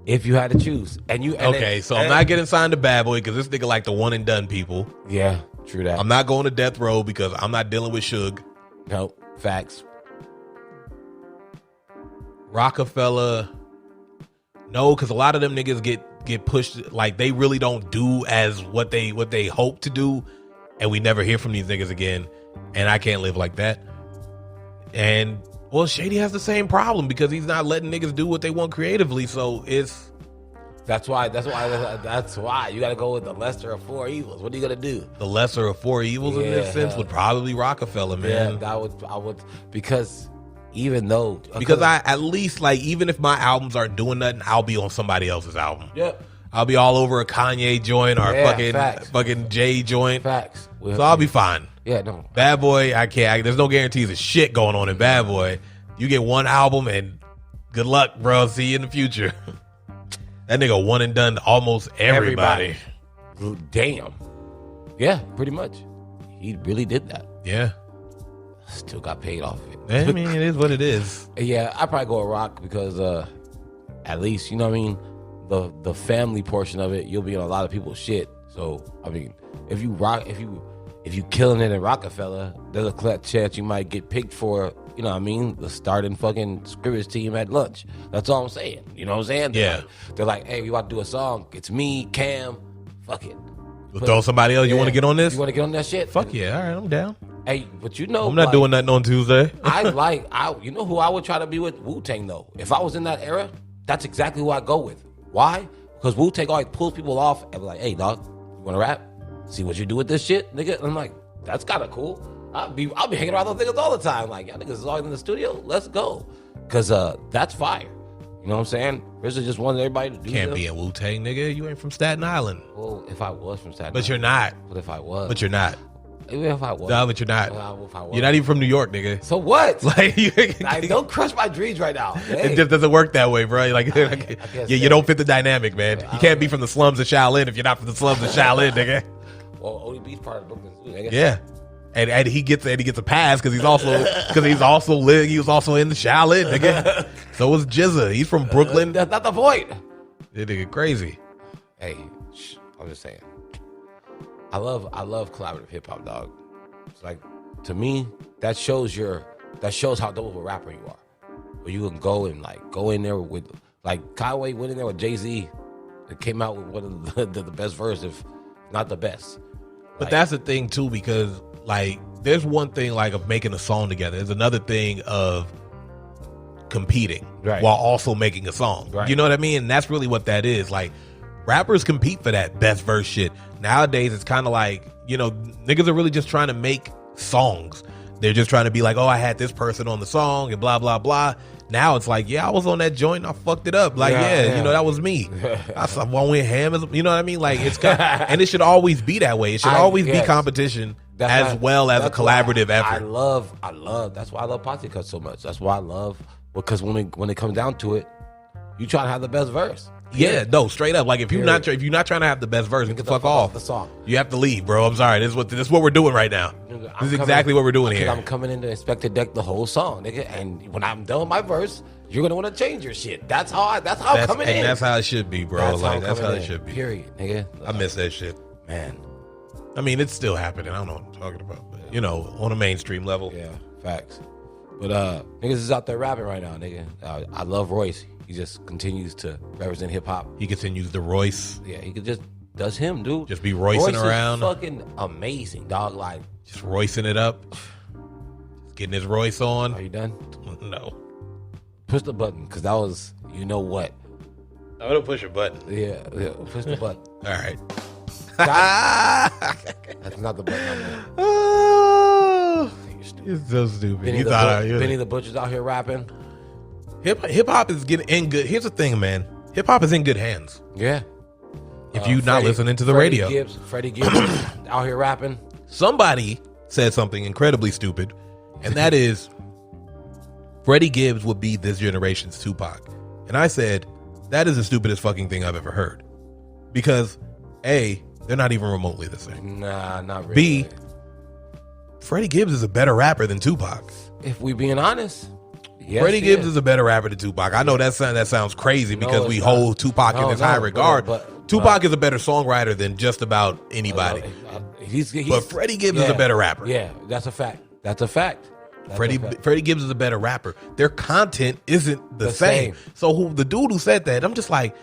if you had to choose? I'm not getting signed to Bad Boy because this nigga like the one and done people. Yeah, true that. I'm not going to Death Row because I'm not dealing with Suge. No, facts. Rockefeller, no, because a lot of them niggas get pushed, like they really don't do as what they hope to do, and we never hear from these niggas again, and I can't live like that. And well, Shady has the same problem because he's not letting niggas do what they want creatively, so it's that's why you got to go with the lesser of four evils. What are you gonna do? The lesser of four evils in this sense would probably Rockefeller, man. Yeah, I would because even though because I at least, like, even if my albums aren't doing nothing, I'll be on somebody else's album. Yep. I'll be all over a Kanye joint or fucking Jay joint. Facts. So I'll be fine. Yeah, no. Bad Boy, I can't. There's no guarantees of shit going on in Bad Boy. You get one album and good luck, bro. See you in the future. That nigga one and done almost everybody. Damn. Yeah, pretty much. He really did that. Yeah. Still got paid off of it. I mean, it is what it is. Yeah, I'd probably go with Rock because at least, you know what I mean? The family portion of it, you'll be on a lot of people's shit. So, I mean, if you killing it in Rockefeller, there's a chance you might get picked for, you know what I mean, the starting fucking scrimmage team at lunch. That's all I'm saying. You know what I'm saying? Yeah. They're like, hey, we about to do a song. It's me, Cam, fuck it. We'll throw somebody else. You want to get on this? You want to get on that shit? Fuck yeah. All right, I'm down. Hey, but you know, I'm not doing nothing on Tuesday. You know who I would try to be with? Wu-Tang, though. If I was in that era, that's exactly who I go with. Why? Because Wu-Tang always pulls people off and be like, hey, dog, you want to rap? See what you do with this shit, nigga? And I'm like, that's kind of cool. I'll be hanging around those niggas all the time. Like, y'all niggas is always in the studio. Let's go. Because that's fire. You know what I'm saying? This is just wanting everybody to do Can't them. be a Wu-Tang, nigga. You ain't from Staten Island. Well, if I was from Staten Island. But you're not. But if I was. But you're not. Even if I was. No, but you're not. If I was. You're not even from New York, nigga. So what? Like, don't crush my dreams right now. Hey. It just doesn't work that way, bro. Like, you don't fit the dynamic, man. You can't be from the slums of Shaolin if you're not from the slums of Shaolin, nigga. Well, ODB's part of Brooklyn too, nigga. Yeah. And he gets a pass because he was also in the Shaolin, nigga. So was Jizza. He's from Brooklyn. That's not the point. That nigga crazy. Hey, I'm just saying. I love collaborative hip hop, dog. It's like, to me, that shows how dope of a rapper you are. Where you can go in there with, like, Conway went in there with Jay-Z and came out with one of the best verse, if not the best. But that's the thing too, because like there's one thing like of making a song together. There's another thing of competing while also making a song. Right. You know what I mean? And that's really what that is. Like, rappers compete for that best verse shit. Nowadays, it's kind of like, you know, niggas are really just trying to make songs. They're just trying to be like, oh, I had this person on the song and blah, blah, blah. Now it's like, yeah, I was on that joint and I fucked it up. Like, you know, that was me. I went ham. You know what I mean? Like, it's and it should always be that way. It should always be competition as well as a collaborative effort. I love, that's why I love Posse Cut so much. That's why I love, because when it comes down to it, you try to have the best verse. Yeah, no, straight up. Like if you're not trying to have the best verse, get the fuck off the song. You have to leave, bro. I'm sorry. This is what we're doing right now. This is exactly what we're doing here. I'm coming in to inspect the deck the whole song, nigga. And when I'm done with my verse, you're gonna want to change your shit. That's how I'm coming in. And that's how it should be, bro. That's how it should be. Period, nigga. I miss that shit, man. I mean, it's still happening. I don't know what I'm talking about, but on a mainstream level. Yeah, facts. But niggas is out there rapping right now, nigga. I love Royce. He just continues to represent hip hop. He continues to Royce. Yeah, he could just does him, dude. Just be Roycing around. Is fucking amazing, dog. Like just Roycing it up. Just getting his Royce on. Are you done? No. Push the button, because that was, you know what? I'm gonna push a button. Yeah, push the button. All right. That's not the button. Oh, you're so stupid. Benny the Butcher's out here rapping. Hip hop is getting in good. Here's the thing, man. Hip hop is in good hands. Yeah. If you're not listening to the radio. Freddie Gibbs out here rapping. Somebody said something incredibly stupid, and that is Freddie Gibbs would be this generation's Tupac. And I said, that is the stupidest fucking thing I've ever heard. Because A, they're not even remotely the same. Nah, not really. B, Freddie Gibbs is a better rapper than Tupac. If we being honest. Yes, Freddie Gibbs is a better rapper than Tupac. I know that sounds crazy because we hold Tupac in this high regard. But Tupac is a better songwriter than just about anybody. But Freddie Gibbs is a better rapper. Yeah, that's a fact. That's a fact. Freddie Gibbs is a better rapper. Their content isn't the same. So the dude who said that, I'm just like,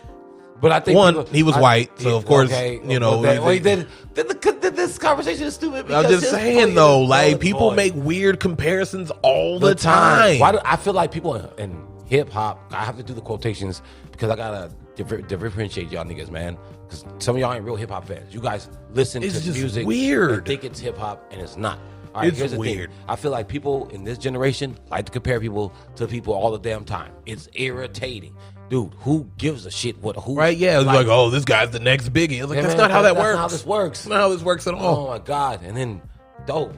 but I think he was white, so of course, then this conversation is stupid. I'm just saying though, like people make weird comparisons all the time. Why do I feel like people in hip hop? I have to do the quotations because I gotta differentiate y'all niggas, man. Because some of y'all ain't real hip hop fans. You guys listen to music, weird, and think it's hip hop, and it's not. All right, here's the weird thing. I feel like people in this generation like to compare people to people all the damn time. It's irritating. Dude, who gives a shit what who? Right, yeah. It's like, oh, this guy's the next Biggie. It's like, that's not how that works. That's not how this works. That's not how this works at all. Oh, my God. And then,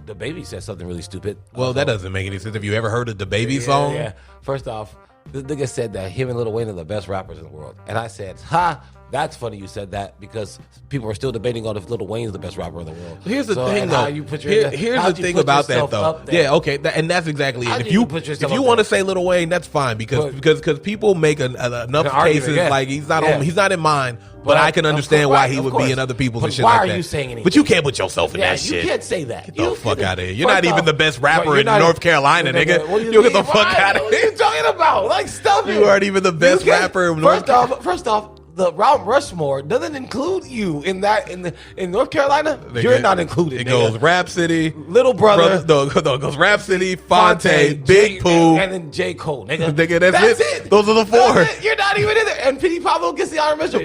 the Baby said something really stupid. Well, that doesn't make any sense. Have you ever heard of the Baby song? Yeah. First off, this nigga said that him and Lil Wayne are the best rappers in the world. And I said, ha, that's funny you said that because people are still debating on if Lil Wayne's the best rapper in the world. Here's the thing, though. Here's the thing about that, though. Yeah, okay, and that's exactly it. If you want to say Lil Wayne, that's fine because people make enough cases like he's not in mine. But I can understand why he would be in other people's and shit like that. Why are you saying anything? But you can't put yourself in that shit. You can't say that. Get the fuck out of here. You're not even the best rapper in North Carolina, nigga. You get the fuck out of here. What are you talking about? Like, stop it. You aren't even the best rapper in North Carolina. First off, the Mount Rushmore doesn't include you in North Carolina. You're not included. It goes Rap City, Little Brother. It goes Rap City, Fonte, Big Pooh, and then J. Cole. Nigga, that's it. Those are the four. You're not even in there. And Petey Pablo gets the honor mention.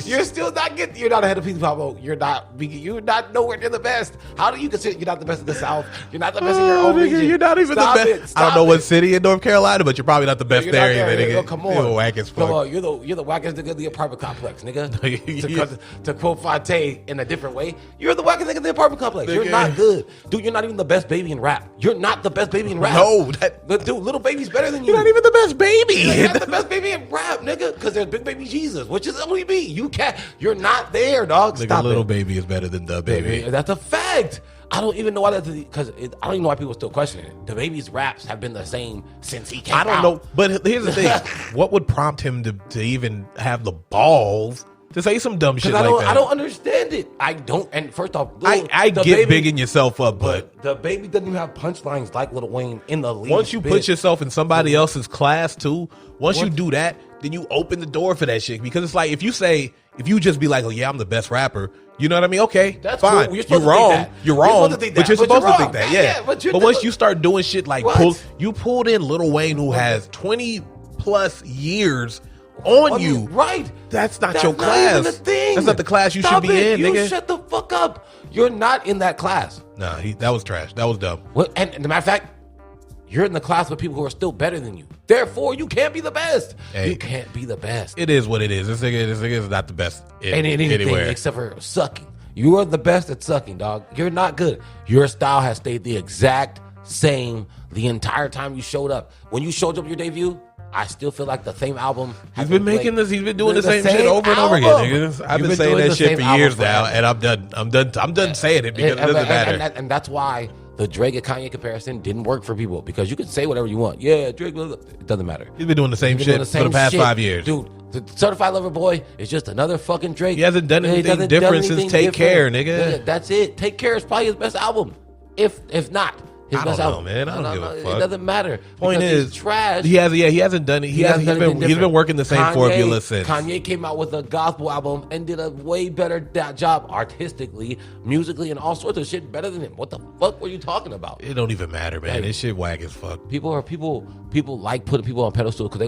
You're still not getting. You're not ahead of Petey Pablo. You're not nowhere near the best. How do you consider you're not the best in the South? You're not the best in your own region. You're not even the best. I don't know what city in North Carolina, but you're probably not the best there either, nigga. Come on, you're whack as fuck. Come on, you're the wackest nigga in the apartment complex, nigga. to quote Fonte in a different way, you're the wackest nigga in the apartment complex. You're not good, dude. You're not even the best baby in rap. You're not the best baby in rap. No, dude, Little Baby's better than you. You're not even the best baby. You're not the best baby in rap, nigga. Because there's Big Baby Jesus, which is only me. You can't. You're not there, dog. Stop it. Little Baby is better than the baby. That's a fact. I don't even know why because I don't even know why people are still questioning it. The Baby's raps have been the same since he came out. I don't know, but here's the thing: what would prompt him to even have the balls to say some dumb shit like that? I don't understand it. I don't. And first off, I get bigging yourself up, but the Baby doesn't even have punchlines like Lil Wayne in the league. Once you put yourself in somebody else's class too, once you do that, then you open the door for that shit. Because it's like if you just be like, oh yeah, I'm the best rapper. You know what I mean? Okay, that's fine. Cool. You're wrong. You're wrong. But you're supposed to think that. Yeah. But once you start doing shit like you pulled in Lil Wayne, who has 20 plus years on you, right? That's not your class. That's not the class you should be in, nigga. You shut the fuck up. You're not in that class. Nah, that was trash. That was dumb. And as a matter of fact, you're in the class with people who are still better than you. Therefore, you can't be the best. Hey, you can't be the best. It is what it is. This nigga is not the best anywhere except for sucking. You are the best at sucking, dog. You're not good. Your style has stayed the exact same the entire time you showed up. When you showed up your debut, I still feel like the same album. He's been making this. He's been doing the same shit over and over again. Nigga. I've been saying that shit for years now, and I'm done. I'm done saying it because it doesn't matter. And that's why the Drake and Kanye comparison didn't work for people, because you can say whatever you want. Yeah, Drake. It doesn't matter. He's been doing the same shit for the past 5 years, dude. The Certified Lover Boy is just another fucking Drake. He hasn't done anything different since Take Care, nigga. That's it. Take Care is probably his best album, if not. His best album. Man. I don't give a fuck. It doesn't matter. Point is, trash. He hasn't done it. He's been working the same formula since. Kanye came out with a gospel album and did a way better job artistically, musically, and all sorts of shit better than him. What the fuck were you talking about? It don't even matter, man. This shit whack as fuck. People like putting people on pedestal because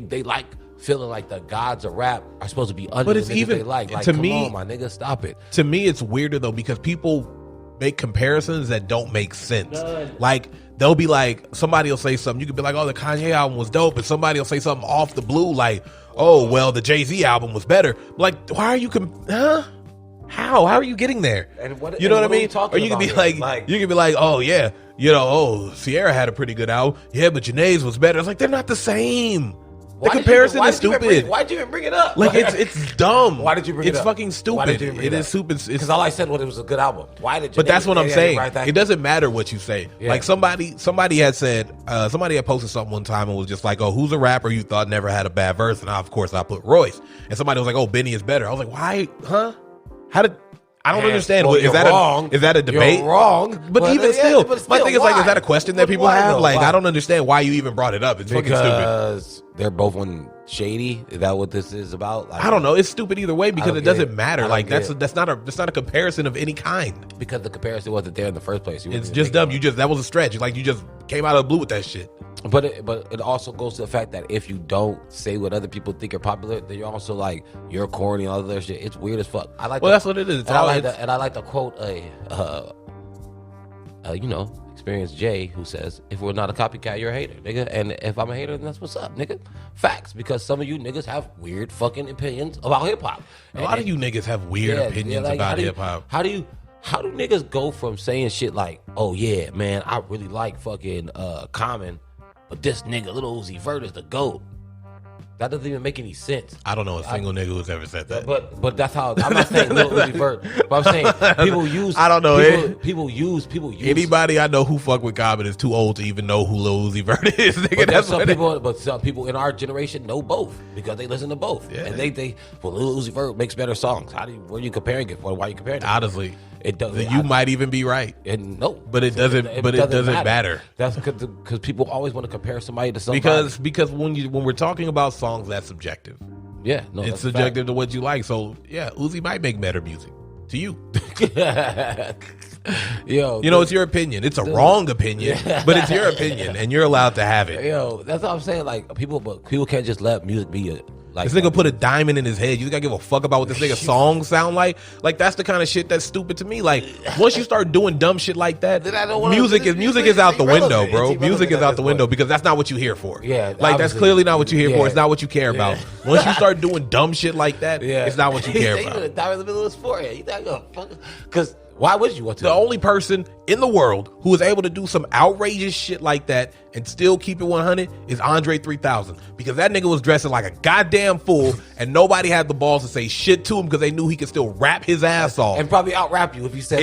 they like feeling like the gods of rap are supposed to be under the niggas they like. To come me, on, my nigga, stop it. To me, it's weirder though because people make comparisons that don't make sense. Like they'll be like, somebody will say something, you could be like, oh, the Kanye album was dope, and somebody will say something off the blue like, oh, well, the Jay-Z album was better. Like, why are you how are you getting there? You know what I mean? Or you could be like, oh yeah, Sierra had a pretty good album, yeah, but Janae's was better. It's like, they're not the same. The comparison is stupid. Why'd you even bring it up? Like it's dumb. Why did you bring it up? It's fucking stupid. It is stupid. Because all I said was it was a good album. Why did you? But that's what I'm saying. It doesn't matter what you say. Yeah. Like somebody had said, somebody had posted something one time and was just like, oh, who's a rapper you thought never had a bad verse? And of course I put Royce. And somebody was like, oh, Benny is better. I was like, why? Huh? I don't understand. Well, is that a debate? You're wrong. But even still, my thing is like, is that a question that people have? Like, I don't understand why you even brought it up. It's fucking stupid. Because they're both one shady. Is that what this is about? Like, I don't know. It's stupid either way because it doesn't matter. Like that's not a comparison of any kind. Because the comparison wasn't there in the first place. It's just dumb. That was a stretch. Like you just came out of the blue with that shit. But it also goes to the fact that if you don't say what other people think are popular, then you're also like, you're corny and all that shit. It's weird as fuck. That's what it is. I like to quote experienced Jay, who says, if we're not a copycat, you're a hater, nigga. And if I'm a hater, then that's what's up, nigga. Facts. Because some of you niggas have weird fucking opinions about hip hop. A lot of you niggas have weird opinions about hip hop. How do niggas go from saying shit like, oh yeah, man, I really like fucking Common, but this nigga, Lil Uzi Vert, is the GOAT. That doesn't even make any sense. I don't know a single nigga who's ever said that. But that's how, I'm not saying Lil Uzi Vert, but I'm saying people use. I don't know. People use. Anybody I know who fuck with Common is too old to even know who Lil Uzi Vert is. Nigga, but some people in our generation know both because they listen to both. Yeah. And they Lil Uzi Vert makes better songs. What are you comparing it for? Why are you comparing it? Honestly. It doesn't. You might even be right. But it doesn't matter. That's because people always want to compare somebody to somebody. Because when we're talking about songs, that's subjective. Yeah, no, it's subjective to what you like. So yeah, Uzi might make better music to you. It's your opinion. It's a wrong opinion, but it's your opinion, and you're allowed to have it. That's what I'm saying. Like people can't just let music be this nigga put a diamond in his head. You think I give a fuck about what this nigga's songs sound like? Like that's the kind of shit that's stupid to me. Like once you start doing dumb shit like that, music is out the window, bro. Music is out the window because that's not what you here for. Yeah, like that's clearly not what you here for. It's not what you care about. Once you start doing dumb shit like that, it's not what you care about. You diamond in the middle of his forehead. You think I fuck? Because why would you want to? The only person in the world who is able to do some outrageous shit like that and still keep it 100 is Andre 3000. Because that nigga was dressing like a goddamn fool and nobody had the balls to say shit to him because they knew he could still rap his ass off. And probably out-rap you if he said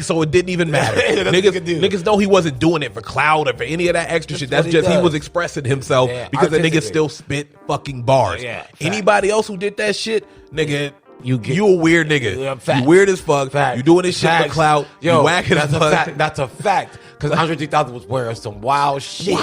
so it didn't even matter. Niggas know he wasn't doing it for clout or for any of that extra shit. That's just he was expressing himself because the nigga still spit fucking bars. Yeah, anybody else who did that shit, nigga, you a weird nigga. You weird as fuck. You doing this shit for clout. You whack as fuck. That's a fact. Because Andre 3000 was wearing some wild shit.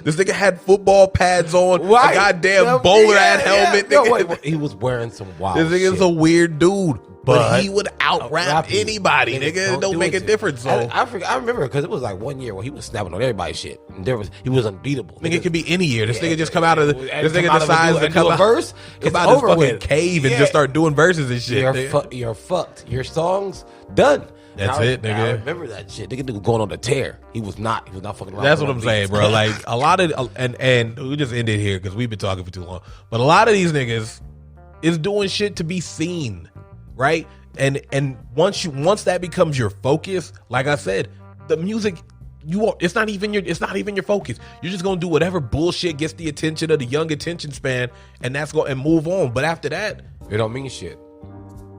This nigga had football pads on. A goddamn bowler hat helmet. Wait, he was wearing some wild shit. This nigga's a weird dude. But he would out-rap anybody, nigga. It don't make a difference. So I remember because it was like 1 year where he was snapping on everybody's shit. And he was unbeatable. Nigga, it could be any year. This nigga just come out of this nigga decides to come out a verse. Come out of his fucking cave and just start doing verses and shit. You're fucked. Your song's done. That's it, nigga. I remember that shit. Nigga was going on the tear. He was not fucking around. That's what I'm saying, bro. Like a lot of and we just ended here because we've been talking for too long. But a lot of these niggas is doing shit to be seen, right? And once that becomes your focus, like I said, the music it's not even your focus. You're just gonna do whatever bullshit gets the attention of the young attention span, and and move on. But after that, it don't mean shit.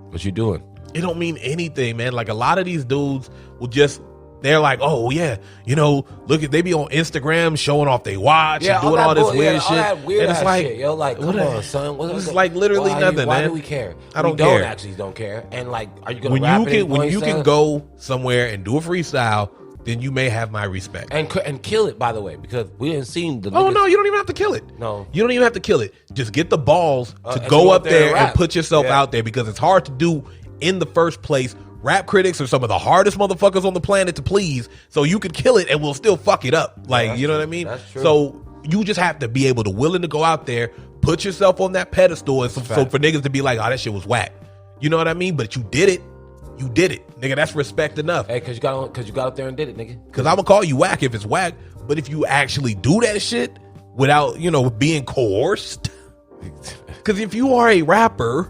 What you doing? It don't mean anything, man. Like a lot of these dudes will just. They're like, oh yeah, they be on Instagram showing off they watch and doing all this weird shit. And it's like, shit. Yo, like, come on, son. It's like literally nothing, why man. do we care? I don't we care. Don't actually don't care. And like, are you gonna rap when you can go somewhere and do a freestyle, then you may have my respect and kill it. By the way, because we didn't see the. Oh no, you don't even have to kill it. No, you don't even have to kill it. Just get the balls to go up there and put yourself out there, because it's hard to do in the first place. Rap critics are some of the hardest motherfuckers on the planet to please, so you could kill it and we'll still fuck it up. Like, you know what I mean? That's true. So you just have to be able to willing to go out there, put yourself on that pedestal, and so for niggas to be like, oh, that shit was whack. You know what I mean? But you did it. You did it, nigga. That's respect enough. Hey, cause you got up there and did it, nigga. Cause I'm gonna call you whack if it's whack, but if you actually do that shit without, being coerced. Cause if you are a rapper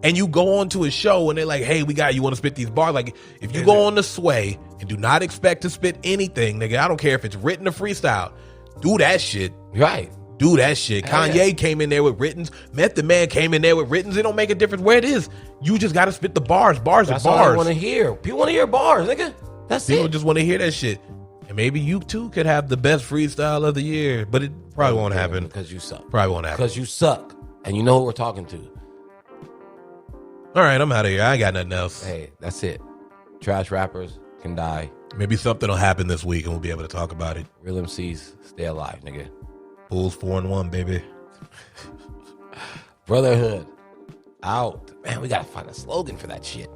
and you go on to a show and they're like, hey, you want to spit these bars? Like, if you go on the Sway and do not expect to spit anything, nigga, I don't care if it's written or freestyle, do that shit. Right. Do that shit. Kanye came in there with writtens. Method Man came in there with writtens. It don't make a difference where it is. You just got to spit the bars. Bars That's are bars. All I want to hear. People want to hear bars, nigga. That's People it. just want to hear that shit. And maybe you too could have the best freestyle of the year, but it probably won't happen. Because you suck. Probably won't happen. Because you suck. And you know who we're talking to. All right, I'm out of here. I ain't got nothing else. Hey, that's it. Trash rappers can die. Maybe something will happen this week and we'll be able to talk about it. Real MCs stay alive, nigga. Bulls 4-1, baby. Brotherhood out. Man, we gotta find a slogan for that shit.